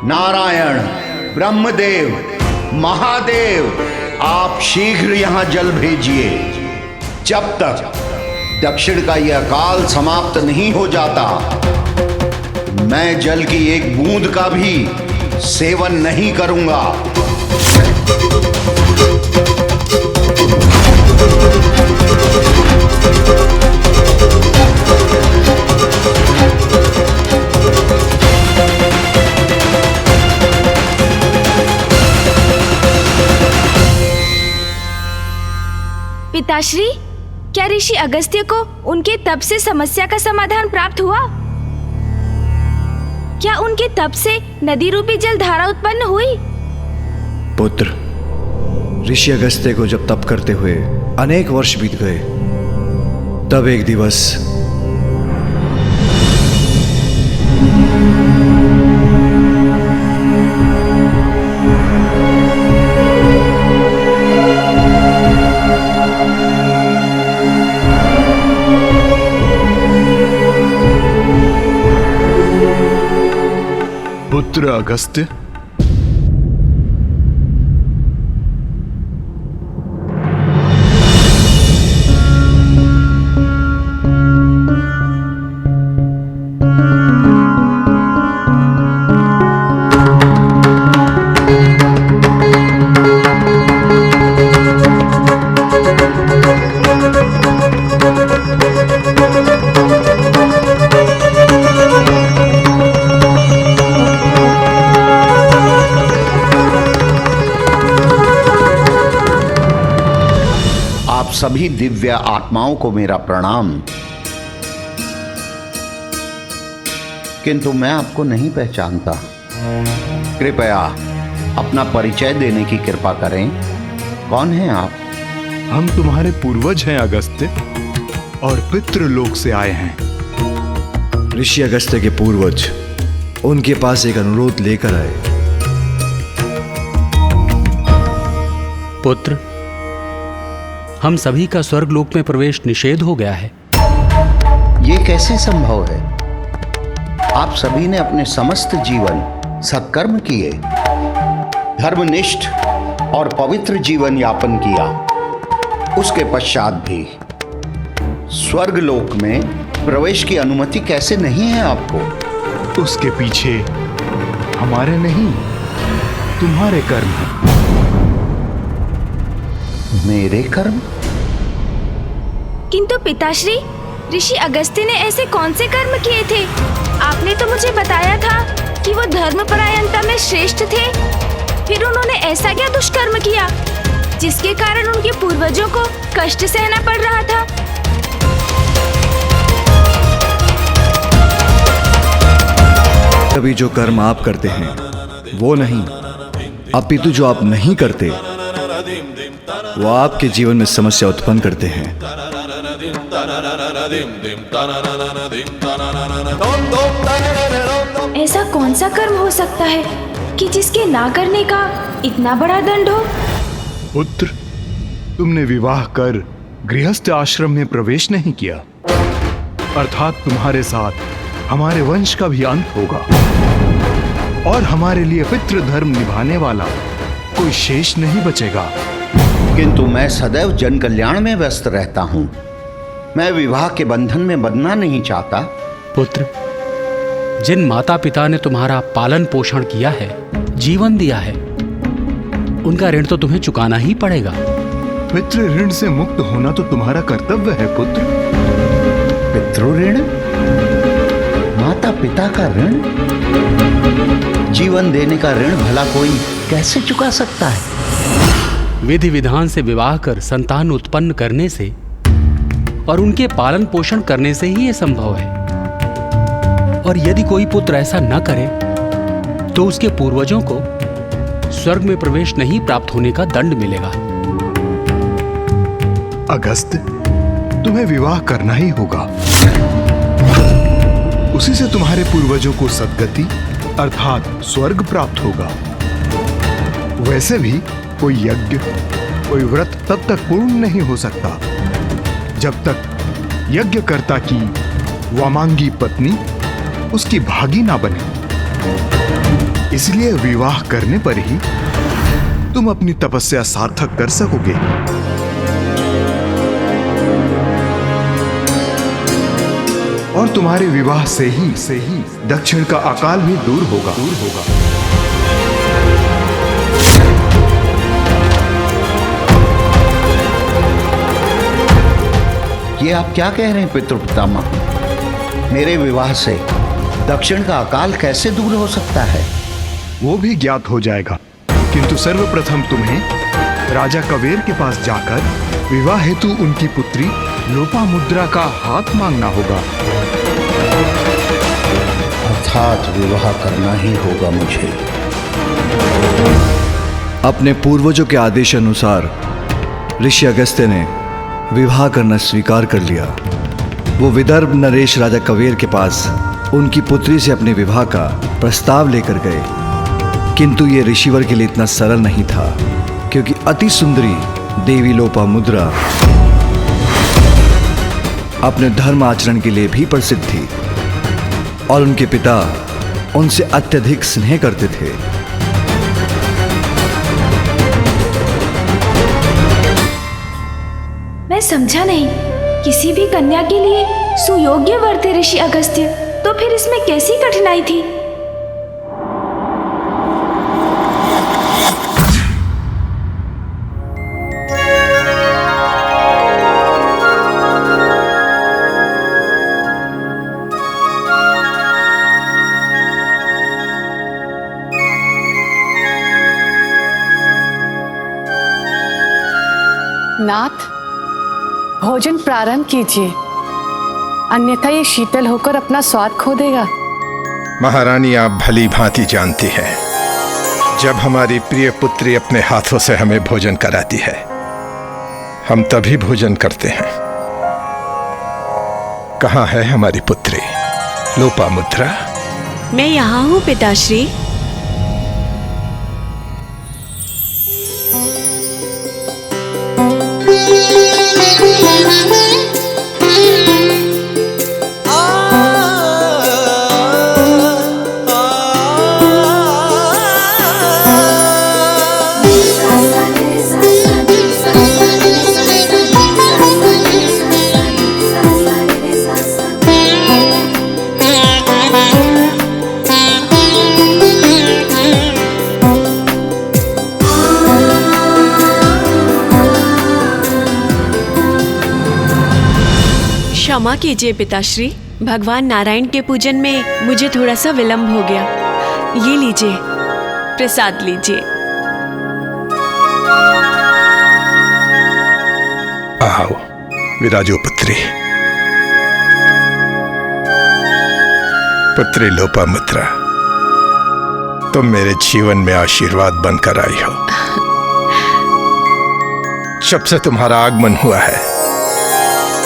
Speaker 10: नारायण, ब्रह्मदेव, महादेव, आप शीघ्र यहां जल भेजिए। जब तक दक्षिण का यह काल समाप्त नहीं हो जाता, मैं जल की एक बूंद का भी सेवन नहीं करूंगा।
Speaker 1: पिताश्री, क्या ऋषि अगस्त्य को उनके तप से समस्या का समाधान प्राप्त हुआ? क्या उनके तप से नदी रूपी जल धारा उत्पन्न हुई?
Speaker 4: पुत्र, ऋषि अगस्त्य को जब तप करते हुए अनेक वर्ष बीत गए, तब एक दिवस
Speaker 12: पुत्र अगस्त्य,
Speaker 10: सभी दिव्य आत्माओं को मेरा प्रणाम। किंतु मैं आपको नहीं पहचानता। कृपया अपना परिचय देने की कृपा करें। कौन हैं आप?
Speaker 12: हम तुम्हारे पूर्वज हैं अगस्त्य, और पितृलोक से आए हैं।
Speaker 4: ऋषि अगस्त्य के पूर्वज उनके पास एक अनुरोध लेकर आए।
Speaker 5: पुत्र, हम सभी का स्वर्गलोक में प्रवेश निषेध हो गया है।
Speaker 10: ये कैसे संभव है? आप सभी ने अपने समस्त जीवन सत्कर्म किए, धर्मनिष्ठ और पवित्र जीवन यापन किया। उसके पश्चात भी स्वर्गलोक में प्रवेश की अनुमति कैसे नहीं है आपको?
Speaker 12: उसके पीछे हमारे नहीं, तुम्हारे कर्म हैं।
Speaker 10: मेरे कर्म?
Speaker 1: किंतु पिताश्री, ऋषि अगस्त्य ने ऐसे कौन से कर्म किए थे? आपने तो मुझे बताया था कि वो धर्मपरायणता में श्रेष्ठ थे। फिर उन्होंने ऐसा क्या दुष्कर्म किया जिसके कारण उनके पूर्वजों को कष्ट सहना पड़ रहा था?
Speaker 4: अभी जो कर्म आप करते हैं वो नहीं, अपितु जो आप नहीं करते वो आपके जीवन में समस्या उत्पन्न करते हैं।
Speaker 1: ऐसा कौन सा कर्म हो सकता है कि जिसके ना करने का इतना बड़ा दंड हो?
Speaker 12: पुत्र, तुमने विवाह कर गृहस्थ आश्रम में प्रवेश नहीं किया, अर्थात तुम्हारे साथ हमारे वंश का भी अंत होगा और हमारे लिए पितृ धर्म निभाने वाला कोई शेष नहीं बचेगा।
Speaker 10: किंतु मैं सदैव जन कल्याण में व्यस्त रहता हूं। मैं विवाह के बंधन में बंधना नहीं चाहता।
Speaker 5: पुत्र, जिन माता पिता ने तुम्हारा पालन पोषण किया है, जीवन दिया है, उनका ऋण तो तुम्हें चुकाना ही पड़ेगा।
Speaker 12: पितृ ऋण से मुक्त होना तो तुम्हारा कर्तव्य है पुत्र।
Speaker 10: पितृ ऋण? माता पिता का ऋण? जीवन देने का ऋण भला कोई कैसे चुका सकता है?
Speaker 5: विधि विधान से विवाह कर संतान उत्पन्न करने से और उनके पालन पोषण करने से ही यह संभव है। और यदि कोई पुत्र ऐसा न करे तो उसके पूर्वजों को स्वर्ग में प्रवेश नहीं प्राप्त होने का दंड मिलेगा।
Speaker 12: अगस्त्य, तुम्हें विवाह करना ही होगा। उसी से तुम्हारे पूर्वजों को सद्गति अर्थात स्वर्ग प्राप्त होगा। वैसे भी कोई यज्ञ, कोई व्रत तब तक पूर्ण नहीं हो सकता जब तक यज्ञकर्ता की वामांगी पत्नी उसकी भागी ना बने। इसलिए विवाह करने पर ही तुम अपनी तपस्या सार्थक कर सकोगे। और तुम्हारे विवाह से ही दक्षिण का अकाल भी दूर होगा।
Speaker 10: ये आप क्या कह रहे हैं पितृपितामह? मेरे विवाह से दक्षिण का अकाल कैसे दूर हो सकता है?
Speaker 12: वो भी ज्ञात हो जाएगा, किंतु सर्वप्रथम तुम्हें राजा कवेर के पास जाकर विवाह हेतु उनकी पुत्री लोपामुद्रा का हाथ मांगना होगा।
Speaker 10: अर्थात विवाह करना ही होगा मुझे।
Speaker 4: अपने पूर्वजों के आदेश अनुसार ऋषि अगस्त्य ने विवाह करना स्वीकार कर लिया। वो विदर्भ नरेश राजा कवेर के पास उनकी पुत्री से अपने विवाह का प्रस्ताव लेकर गए, किंतु ये ऋषिवर के लिए इतना सरल नहीं था, क्योंकि अति सुंदरी देवी लोपामुद्रा अपने धर्म आचरण के लिए भी प्रसिद्ध थी और उनके पिता उनसे अत्यधिक स्नेह करते थे।
Speaker 1: मैं समझा नहीं, किसी भी कन्या के लिए सुयोग्य वर थे ऋषि अगस्त्य, तो फिर इसमें कैसी कठिनाई थी?
Speaker 13: नाथ, भोजन प्रारंभ कीजिए, अन्यथा ये शीतल होकर अपना स्वाद खो देगा।
Speaker 14: महारानी, आप भली भांति जानती हैं, जब हमारी प्रिय पुत्री अपने हाथों से हमें भोजन कराती है, हम तभी भोजन करते हैं। कहाँ है हमारी पुत्री लोपामुद्रा?
Speaker 15: मैं यहाँ हूँ पिताश्री। क्षमा कीजिए पिताश्री, भगवान नारायण के पूजन में मुझे थोड़ा सा विलंब हो गया। ये लीजिए, प्रसाद लीजिए।
Speaker 14: आओ विराजो पुत्री। पुत्री लोपामुद्रा, तुम मेरे जीवन में आशीर्वाद बनकर आई हो। जब से तुम्हारा आगमन हुआ है,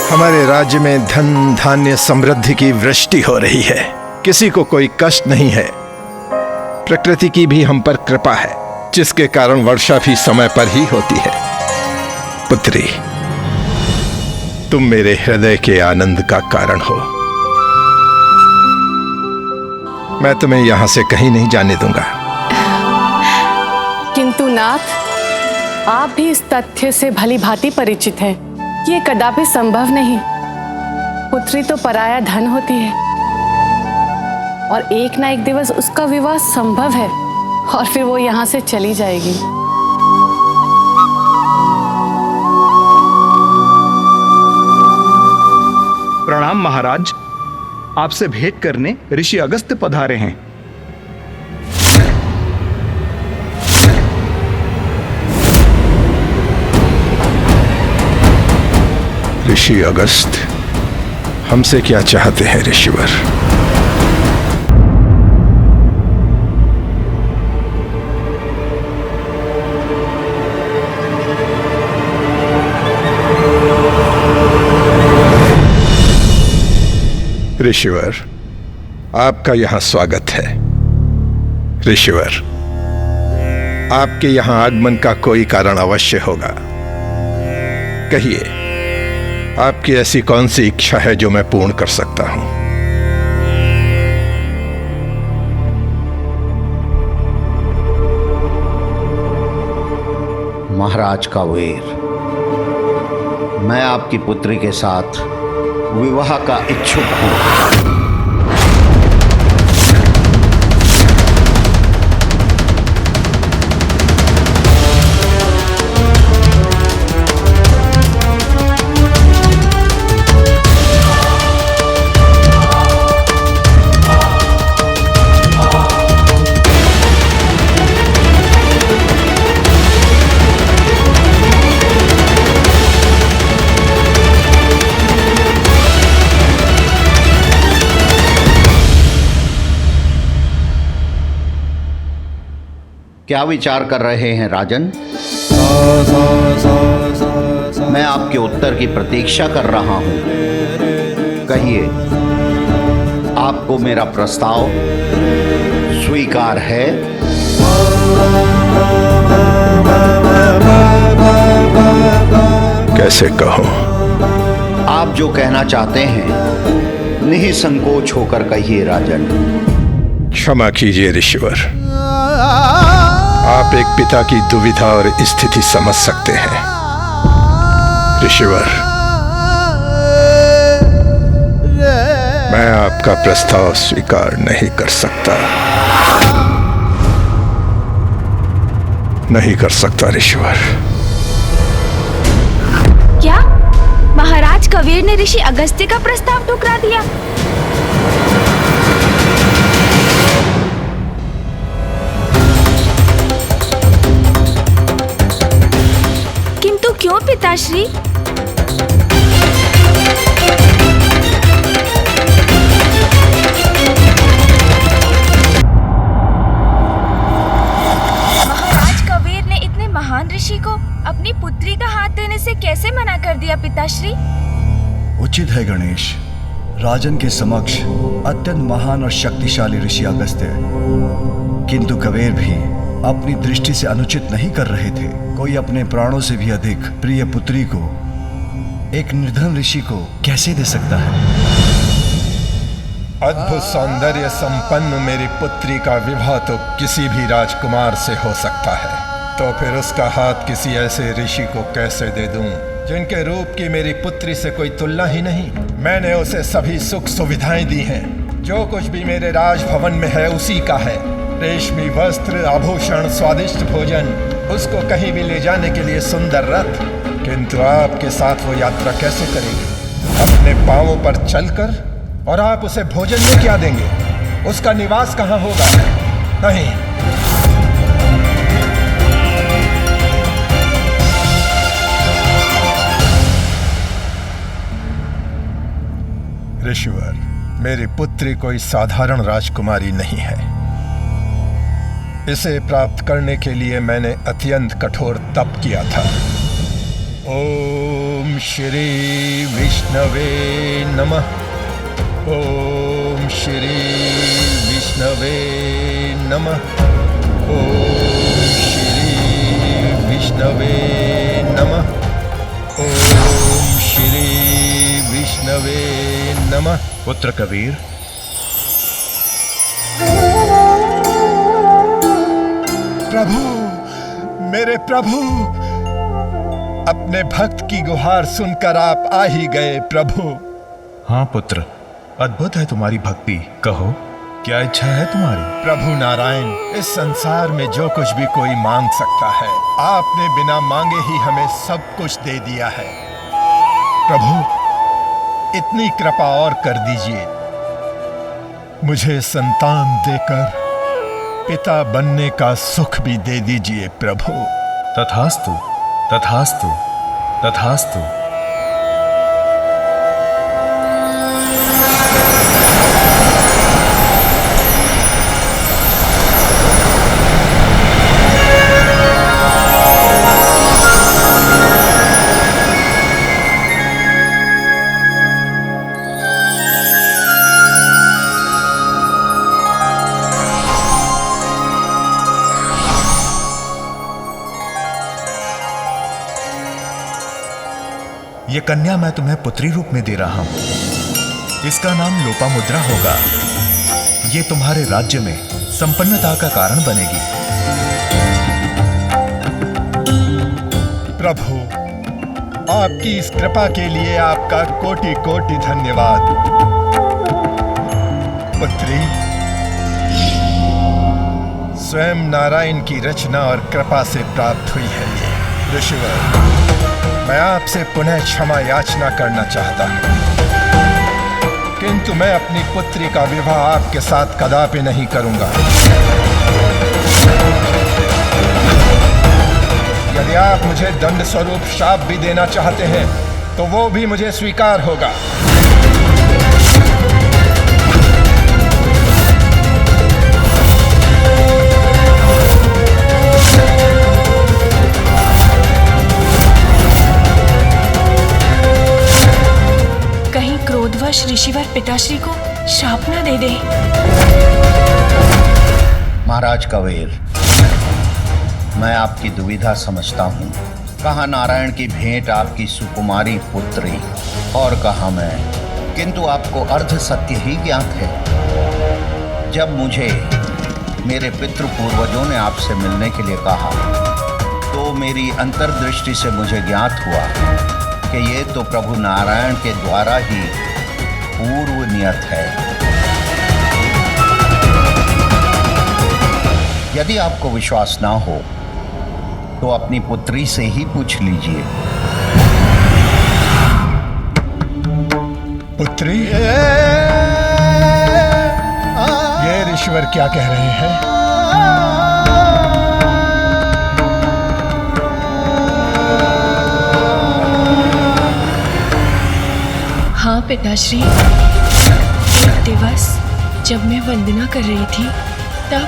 Speaker 14: हमारे राज्य में धन धान्य समृद्धि की वृष्टि हो रही है। किसी को कोई कष्ट नहीं है। प्रकृति की भी हम पर कृपा है, जिसके कारण वर्षा भी समय पर ही होती है। पुत्री, तुम मेरे हृदय के आनंद का कारण हो। मैं तुम्हें यहां से कहीं नहीं जाने दूंगा।
Speaker 13: किंतु नाथ, आप भी इस तथ्य से भली भांति परिचित हैं, ये कदापि संभव नहीं। पुत्री तो पराया धन होती है और एक ना एक दिवस उसका विवाह संभव है और फिर वो यहाँ से चली जाएगी।
Speaker 12: प्रणाम महाराज, आपसे भेंट करने ऋषि अगस्त्य पधारे हैं।
Speaker 14: ऋषि अगस्त्य, हमसे क्या चाहते हैं ऋषिवर? ऋषिवर, आपका यहां स्वागत है। ऋषिवर, आपके यहां आगमन का कोई कारण अवश्य होगा। कहिए, आपकी ऐसी कौन सी इच्छा है जो मैं पूर्ण कर सकता हूं?
Speaker 10: महाराज कावेर, मैं आपकी पुत्री के साथ विवाह का इच्छुक हूं। क्या विचार कर रहे हैं राजन? मैं आपके उत्तर की प्रतीक्षा कर रहा हूं। कहिए, आपको मेरा प्रस्ताव स्वीकार है?
Speaker 14: कैसे कहूं?
Speaker 10: आप जो कहना चाहते हैं निसंकोच होकर कहिए राजन।
Speaker 14: क्षमा कीजिए ऋषिवर, आप एक पिता की दुविधा और स्थिति समझ सकते हैं। ऋषिवर, मैं आपका प्रस्ताव स्वीकार नहीं कर सकता। नहीं कर सकता ऋषिवर।
Speaker 1: क्या महाराज कबीर ने ऋषि अगस्त्य का प्रस्ताव ठुकरा दिया? किंतु क्यों पिताश्री? महाराज कबीर ने इतने महान ऋषि को अपनी पुत्री का हाथ देने से कैसे मना कर दिया पिताश्री?
Speaker 4: उचित है गणेश, राजन के समक्ष अत्यंत महान और शक्तिशाली ऋषि अगस्त्य, किंतु कबीर भी अपनी दृष्टि से अनुचित नहीं कर रहे थे। कोई अपने प्राणों से भी अधिक प्रिय पुत्री को एक निर्धन ऋषि को कैसे दे सकता है?
Speaker 14: अद्भुत सौंदर्य संपन्न मेरी पुत्री का विवाह तो किसी भी राजकुमार से हो सकता है, तो फिर उसका हाथ किसी ऐसे ऋषि को कैसे दे दूं जिनके रूप की मेरी पुत्री से कोई तुलना ही नहीं। मैंने उसे सभी सुख सुविधाएं दी हैं, जो कुछ भी मेरे राजभवन में है उसी का है। रेशमी वस्त्र, आभूषण, स्वादिष्ट भोजन, उसको कहीं भी ले जाने के लिए सुंदर रथ। किंतु आपके साथ वो यात्रा कैसे करेगी? अपने पांवों पर चलकर? और आप उसे भोजन में क्या देंगे? उसका निवास कहाँ होगा? नहीं, ऋषिवर, मेरी पुत्री कोई साधारण राजकुमारी नहीं है। इसे प्राप्त करने के लिए मैंने अत्यंत कठोर तप किया था। ओम श्री विष्णवे नमः। ओम श्री विष्णवे नमः। ओम श्री विष्णवे नमः। ओम श्री विष्णवे नमः। पुत्र कबीर, प्रभु, मेरे प्रभु, अपने भक्त की गुहार सुनकर आप आ ही गए प्रभु।
Speaker 12: हाँ पुत्र, अद्भुत है तुम्हारी भक्ति। कहो, क्या इच्छा है तुम्हारी?
Speaker 14: प्रभु नारायण, इस संसार में जो कुछ भी कोई मांग सकता है, आपने बिना मांगे ही हमें सब कुछ दे दिया है। प्रभु, इतनी कृपा और कर दीजिए, मुझे संतान देकर पिता बनने का सुख भी दे दीजिए प्रभु।
Speaker 12: तथास्तु, तथास्तु, तथास्तु। ये कन्या मैं तुम्हें पुत्री रूप में दे रहा हूं। इसका नाम लोपामुद्रा होगा। ये तुम्हारे राज्य में संपन्नता का कारण बनेगी।
Speaker 14: प्रभु, आपकी इस कृपा के लिए आपका कोटि कोटि धन्यवाद। पुत्री, स्वयं नारायण की रचना और कृपा से प्राप्त हुई है ये। ऋषिवर, मैं आपसे पुनः क्षमा याचना करना चाहता हूँ, किंतु मैं अपनी पुत्री का विवाह आपके साथ कदापि नहीं करूंगा। यदि आप मुझे दंड स्वरूप शाप भी देना चाहते हैं तो वो भी मुझे स्वीकार होगा।
Speaker 15: कहीं क्रोधवश ऋषिवर पिताश्री को शाप न दे दे।
Speaker 10: महाराज कवेर, मैं आपकी दुविधा समझता हूँ। कहा नारायण की भेंट आपकी सुकुमारी पुत्री और कहा मैं, किंतु आपको अर्ध सत्य ही ज्ञात है। जब मुझे मेरे पितृ पूर्वजों ने आपसे मिलने के लिए कहा तो मेरी अंतर्दृष्टि से मुझे ज्ञात हुआ कि ये तो प्रभु नारायण के द्वारा ही पूर्व नियत है। यदि आपको विश्वास ना हो तो अपनी पुत्री से ही पूछ लीजिए।
Speaker 14: पुत्री, ये ऋषिवर क्या कह रहे हैं?
Speaker 15: हाँ पिताश्री, एक दिवस जब मैं वंदना कर रही थी तब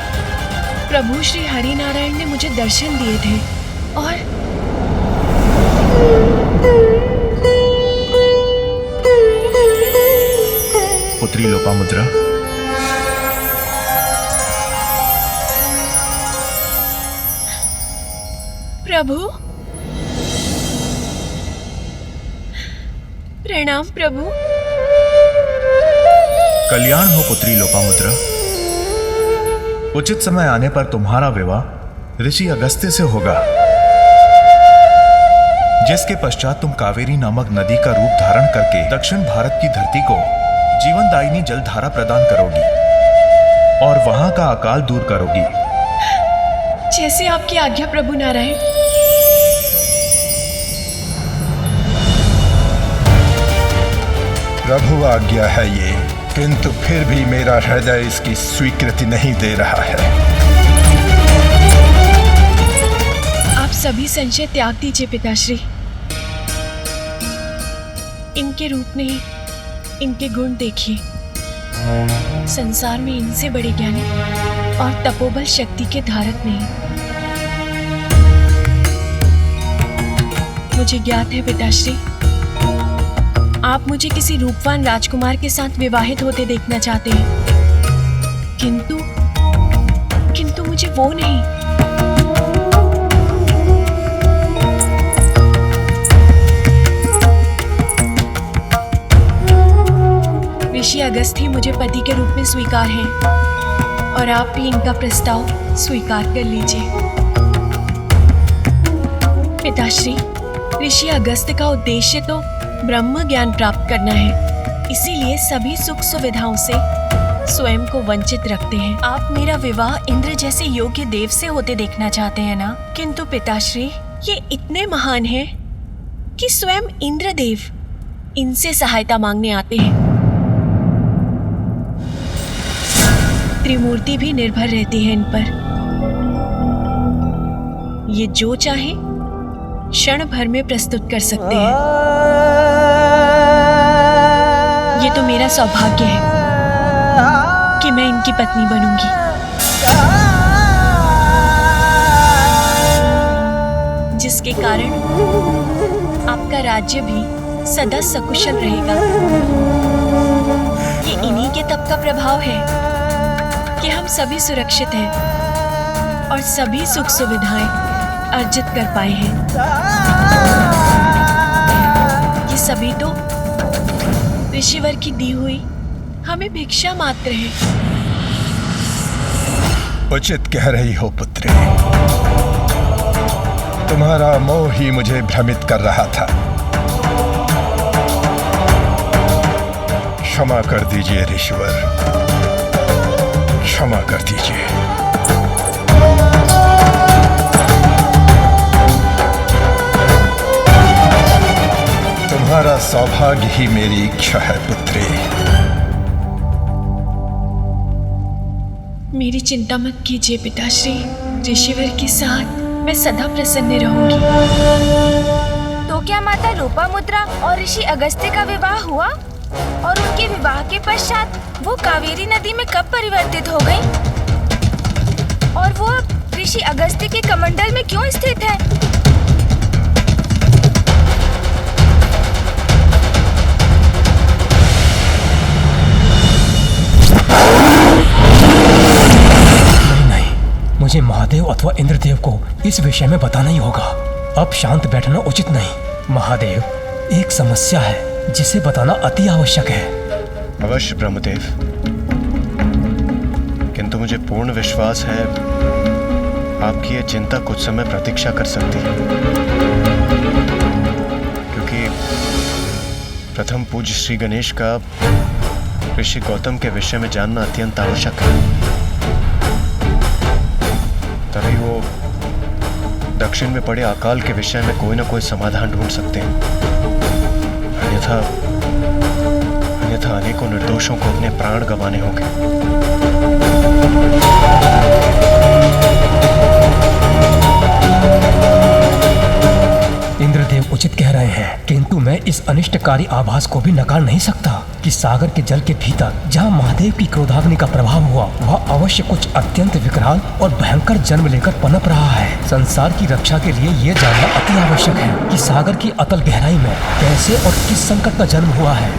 Speaker 15: प्रभु श्री हरि नारायण ने मुझे दर्शन दिए थे और
Speaker 12: पुत्री लोपामुद्रा,
Speaker 15: प्रभु, प्रणाम प्रभु।
Speaker 12: कल्याण हो पुत्री लोपामुद्रा। उचित समय आने पर तुम्हारा विवाह ऋषि अगस्त्य से होगा, जिसके पश्चात तुम कावेरी नामक नदी का रूप धारण करके दक्षिण भारत की धरती को जीवनदायिनी जलधारा प्रदान करोगी और वहां का अकाल दूर करोगी।
Speaker 15: जैसे आपकी आज्ञा प्रभु नारायण।
Speaker 14: प्रभु आज्ञा है ये, किंतु फिर भी मेरा हृदय इसकी स्वीकृति नहीं दे रहा है।
Speaker 15: आप सभी संशय त्याग दीजिए पिताश्री। इनके रूप नहीं, इनके गुण देखिए। संसार में इनसे बड़े ज्ञानी और तपोबल शक्ति के धारक नहीं। मुझे ज्ञात है पिताश्री, आप मुझे किसी रूपवान राजकुमार के साथ विवाहित होते देखना चाहते हैं, किंतु मुझे वो नहीं। ऋषि अगस्त ही मुझे पति के रूप में स्वीकार हैं और आप भी इनका प्रस्ताव स्वीकार कर लीजिए। पिताश्री, ऋषि अगस्त का उद्देश्य तो ब्रह्म ज्ञान प्राप्त करना है, इसीलिए सभी सुख सुविधाओं से स्वयं को वंचित रखते हैं। आप मेरा विवाह इंद्र जैसे योग्य देव से होते देखना चाहते हैं ना? किंतु पिताश्री, ये इतने महान हैं कि स्वयं इंद्रदेव इनसे सहायता मांगने आते हैं। त्रिमूर्ति भी निर्भर रहती है इन पर। ये जो चाहे क्षण भर में प्रस्तुत कर सकते हैं। ये तो मेरा सौभाग्य है कि मैं इनकी पत्नी बनूंगी। जिसके कारण आपका राज्य भी सदा सकुशल रहेगा। ये इन्हीं के तप का प्रभाव है कि हम सभी सुरक्षित हैं और सभी सुख सुविधाएं अर्जित कर पाए हैं। ये सभी तो ऋषिवर की दी हुई हमें भिक्षा मात्र है।
Speaker 14: उचित कह रही हो पुत्री। तुम्हारा मोह ही मुझे भ्रमित कर रहा था। क्षमा कर दीजिए ऋषिवर, क्षमा कर दीजिए। तुम्हारा सौभाग्य ही मेरी इच्छा है पुत्री।
Speaker 15: मेरी चिंता मत कीजिए पिताश्री, ऋषिवर के साथ मैं सदा प्रसन्न रहूंगी।
Speaker 1: तो क्या माता लोपामुद्रा और ऋषि अगस्त्य का विवाह हुआ? और उनके विवाह के पश्चात वो कावेरी नदी में कब परिवर्तित हो गई? और वो अब ऋषि अगस्त्य के कमंडल में क्यों स्थित है?
Speaker 5: मुझे महादेव अथवा इंद्रदेव को इस विषय में बताना ही होगा। अब शांत बैठना उचित नहीं। महादेव, एक समस्या है जिसे बताना अति आवश्यक है।
Speaker 2: अवश्य ब्रह्मदेव, किंतु मुझे पूर्ण विश्वास है आपकी ये चिंता कुछ समय प्रतीक्षा कर सकती है, क्योंकि प्रथम पूज्य श्री गणेश का ऋषि गौतम के विषय में जानना अत्यंत आवश्यक है। तभी वो दक्षिण में पड़े अकाल के विषय में कोई ना कोई समाधान ढूंढ सकते हैं। अन्यथा अनेकों निर्दोषों को अपने प्राण गंवाने होंगे।
Speaker 5: इंद्रदेव उचित कह रहे हैं, किंतु मैं इस अनिष्टकारी आभास को भी नकार नहीं सकता कि सागर के जल के भीतर जहाँ महादेव की क्रोधाग्नि का प्रभाव हुआ, वह अवश्य कुछ अत्यंत विकराल और भयंकर जन्म लेकर पनप रहा है। संसार की रक्षा के लिए ये जानना अति आवश्यक है कि सागर की अतल गहराई में कैसे और किस संकट का जन्म हुआ है।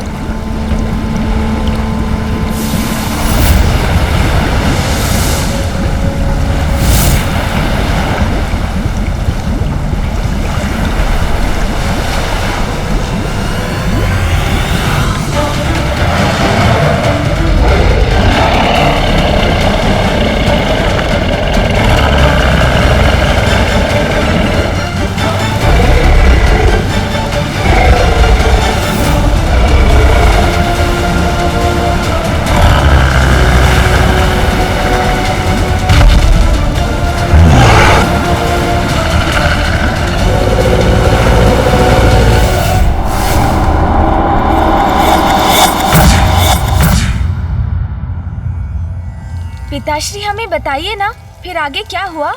Speaker 1: पिताश्री, हमें बताइए ना, फिर आगे क्या हुआ?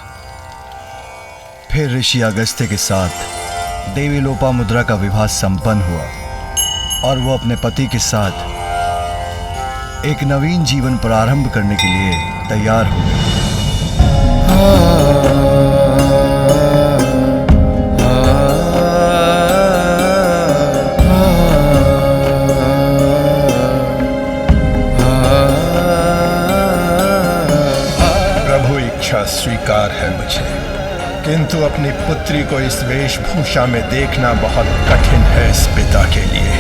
Speaker 4: फिर ऋषि अगस्त्य के साथ देवी लोपामुद्रा का विवाह संपन्न हुआ और वो अपने पति के साथ एक नवीन जीवन प्रारंभ करने के लिए तैयार हो गई।
Speaker 14: स्वीकार है मुझे, किंतु अपनी पुत्री को इस वेशभूषा में देखना बहुत कठिन है इस पिता के लिए।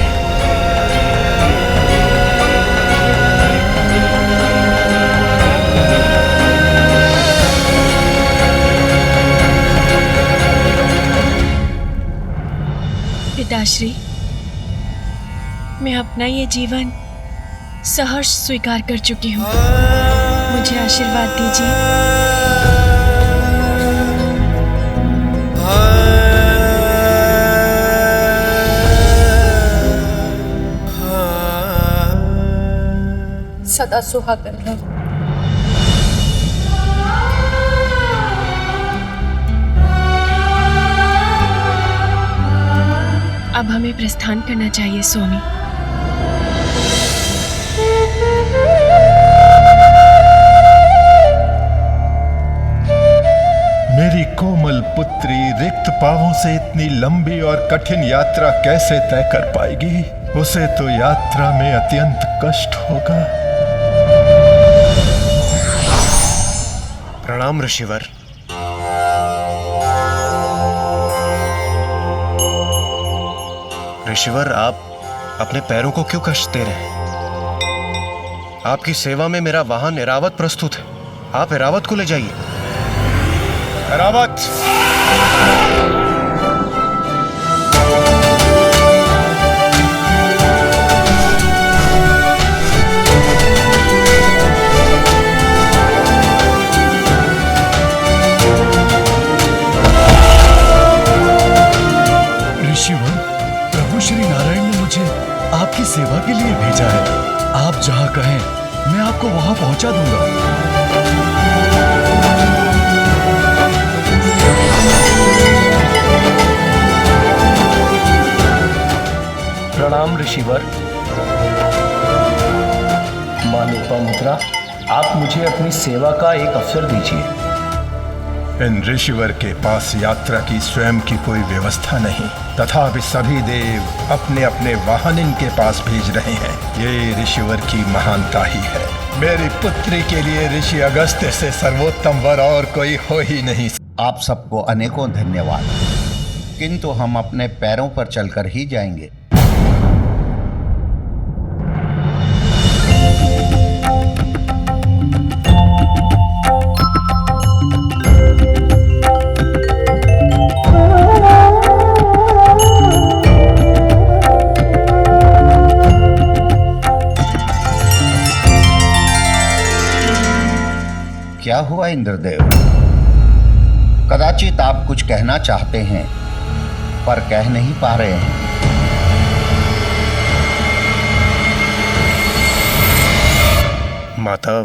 Speaker 15: पिताश्री, मैं अपना ये जीवन सहर्ष स्वीकार कर चुकी हूँ। मुझे आशीर्वाद दीजिए।
Speaker 13: सदा सुहागन रहो।
Speaker 15: अब हमें प्रस्थान करना चाहिए स्वामी।
Speaker 14: मेरी कोमल पुत्री रिक्त पांवों से इतनी लंबी और कठिन यात्रा कैसे तय कर पाएगी? उसे तो यात्रा में अत्यंत कष्ट होगा।
Speaker 2: प्रणाम ऋषिवर। ऋषिवर, आप अपने पैरों को क्यों कष्ट दे रहे हैं? आपकी सेवा में मेरा वाहन ऐरावत प्रस्तुत है। आप ऐरावत को ले जाइए। ऐरावत!
Speaker 12: आपकी सेवा के लिए भेजा है। आप जहाँ कहें मैं आपको वहाँ पहुँचा दूंगा।
Speaker 16: प्रणाम ऋषिवर। मां लोपामुद्रा, आप मुझे अपनी सेवा का एक अवसर दीजिए।
Speaker 14: इन ऋषिवर के पास यात्रा की स्वयं की कोई व्यवस्था नहीं, तथापि सभी देव अपने अपने वाहन इनके पास भेज रहे हैं। ये ऋषिवर की महानता ही है। मेरी पुत्री के लिए ऋषि अगस्त्य से सर्वोत्तम वर और कोई हो ही नहीं।
Speaker 10: आप सबको अनेकों धन्यवाद, किंतु हम अपने पैरों पर चलकर ही जाएंगे। क्या हुआ इंद्रदेव? कदाचित आप कुछ कहना चाहते हैं पर कह नहीं पा रहे हैं।
Speaker 2: माता,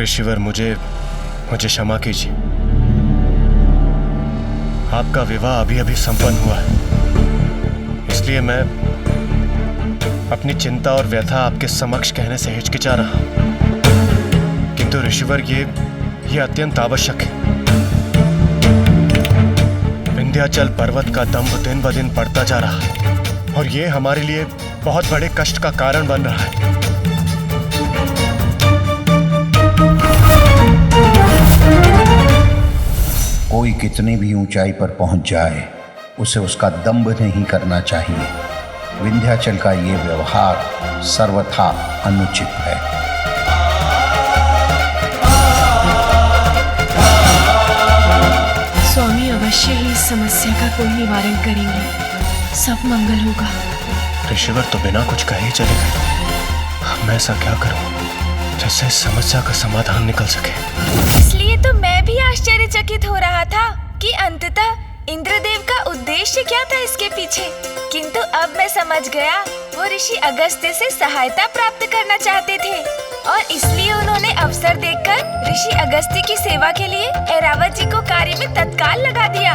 Speaker 2: ऋषिवर मुझे क्षमा कीजिए। आपका विवाह अभी अभी संपन्न हुआ है, इसलिए मैं अपनी चिंता और व्यथा आपके समक्ष कहने से हिचकिचा रहा। किंतु ऋषिवर ये अत्यंत आवश्यक है। विंध्याचल पर्वत का दंभ दिन ब दिन बढ़ता जा रहा है और ये हमारे लिए बहुत बड़े कष्ट का कारण बन रहा है।
Speaker 10: कोई कितनी भी ऊंचाई पर पहुंच जाए, उसे उसका दंभ नहीं करना चाहिए। विंध्याचल का ये व्यवहार सर्वथा अनुचित है।
Speaker 15: स्वामी अवश्य ही इस समस्या का कोई निवारण करेंगे। सब मंगल होगा।
Speaker 2: ऋषिवर तो बिना कुछ कहे ही चले गए। मैं ऐसा क्या करूं जिससे इस समस्या का समाधान निकल सके?
Speaker 1: इसलिए तो मैं भी आश्चर्यचकित हो रहा था कि अंततः इंद्रदेव का उद्देश्य क्या था इसके पीछे। किंतु अब मैं समझ गया, वो ऋषि अगस्त्य से सहायता प्राप्त करना चाहते थे और इसलिए उन्होंने अवसर देखकर ऋषि अगस्त्य की सेवा के लिए ऐरावत जी को कार्य में तत्काल लगा दिया।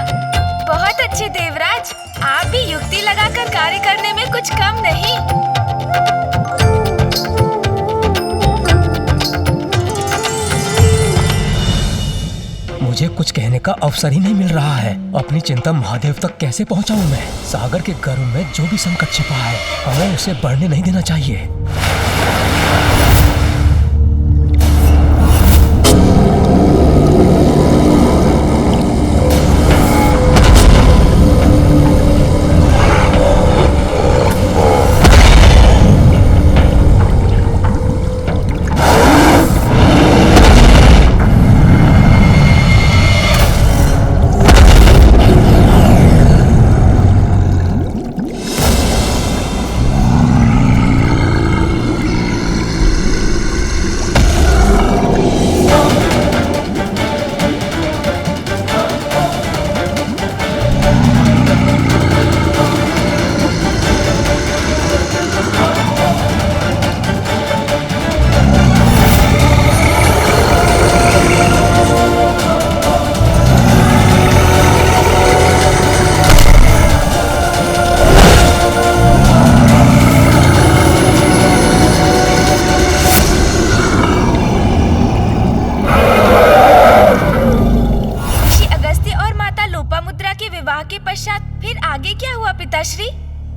Speaker 1: बहुत अच्छे देवराज, आप भी युक्ति लगाकर कार्य करने में कुछ कम नहीं।
Speaker 5: मुझे कुछ कहने का अवसर ही नहीं मिल रहा है। अपनी चिंता महादेव तक कैसे पहुंचाऊं मैं? सागर के गर्भ में जो भी संकट छिपा है, हमें उसे बढ़ने नहीं देना चाहिए।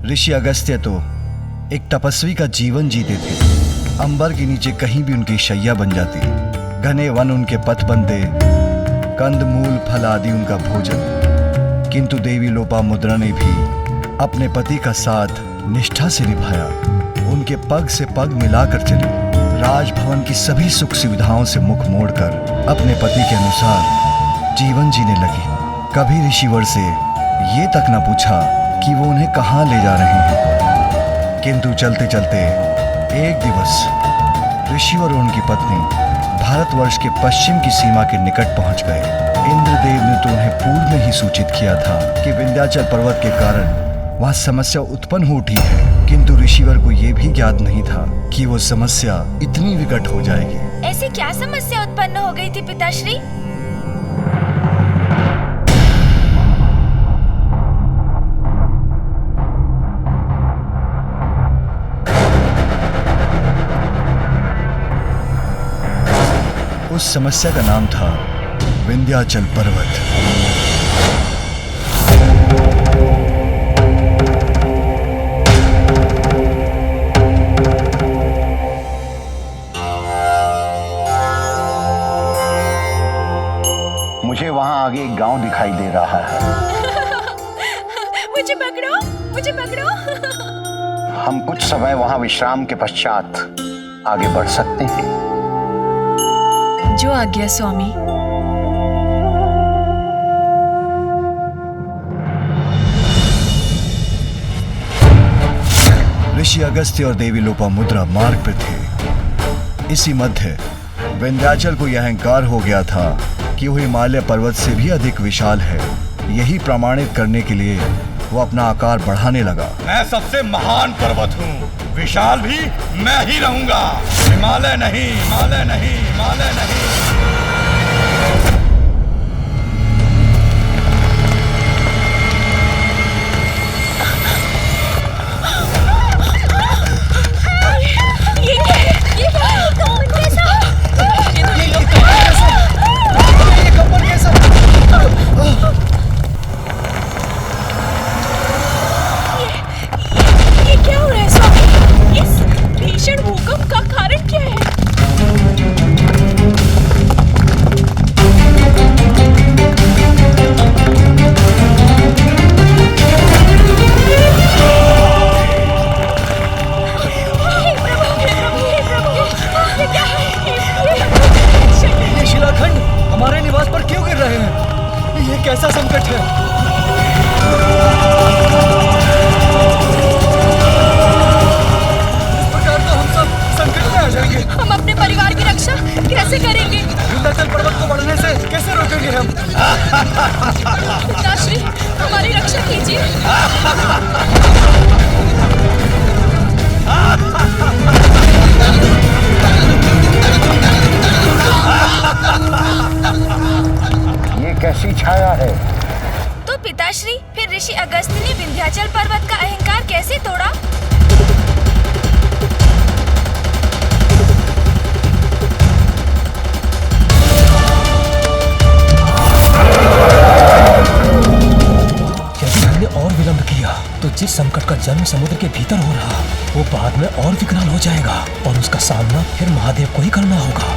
Speaker 4: ऋषि अगस्त्य तो एक तपस्वी का जीवन जीते थे। अंबर के नीचे कहीं भी उनकी शैया बन जाती, घने वन उनके पथ बनते, कंद मूल फल आदि उनका भोजन। किंतु देवी लोपामुद्रा ने भी अपने पति का साथ निष्ठा से निभाया। उनके पग से पग मिलाकर चली, राजभवन की सभी सुख सुविधाओं से मुख मोड़कर अपने पति के अनुसार जीवन जीने लगी। कभी ऋषिवर से ये तक न पूछा कि वो उन्हें कहाँ ले जा रहे हैं। किंतु चलते चलते एक दिवस ऋषिवर और उनकी पत्नी भारतवर्ष के पश्चिम की सीमा के निकट पहुंच गए। इंद्रदेव ने तो उन्हें पूर्व में ही सूचित किया था कि विंध्याचल पर्वत के कारण वहाँ समस्या उत्पन्न हो उठी है, किंतु ऋषिवर को यह भी ज्ञात नहीं था कि वो समस्या इतनी विकट हो जाएगी।
Speaker 1: ऐसी क्या समस्या उत्पन्न हो गई थी पिताश्री?
Speaker 4: उस समस्या का नाम था विंध्याचल पर्वत।
Speaker 10: मुझे वहां आगे एक गांव दिखाई दे रहा है।
Speaker 15: मुझे पकड़ो, मुझे पकड़ो।
Speaker 10: हम कुछ समय वहां विश्राम के पश्चात आगे बढ़ सकते हैं।
Speaker 15: जो आज्ञा स्वामी।
Speaker 4: ऋषि अगस्त्य और देवी लोपामुद्रा मार्ग पर थे। इसी मध्य विंध्याचल को यह अहंकार हो गया था कि वो हिमालय पर्वत से भी अधिक विशाल है। यही प्रमाणित करने के लिए वो अपना आकार बढ़ाने लगा।
Speaker 17: मैं सबसे महान पर्वत हूँ, विशाल भी मैं ही रहूंगा। हिमालय नहीं, हिमालय नहीं, हिमालय नहीं।
Speaker 15: भूकंप का कारण क्या है?
Speaker 3: ये शिलाखंड हमारे निवास पर क्यों गिर रहे हैं? ये कैसा संकट है?
Speaker 15: हम अपने परिवार की रक्षा कैसे करेंगे?
Speaker 3: विंध्याचल पर्वत को बढ़ने से कैसे रोकेंगे हम?
Speaker 15: पिताश्री, हमारी रक्षा कीजिए।
Speaker 10: ये कैसी छाया है?
Speaker 1: तो पिताश्री, फिर ऋषि अगस्त्य ने विंध्याचल पर्वत का अहंकार कैसे तोड़ा?
Speaker 5: और विलंब किया तो जिस संकट का जन्म समुद्र के भीतर हो रहा वो बाद में और विकराल हो जाएगा और उसका सामना फिर महादेव को ही करना होगा।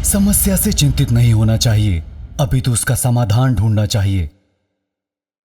Speaker 18: समस्या से चिंतित नहीं होना चाहिए, अभी तो उसका समाधान ढूंढना चाहिए।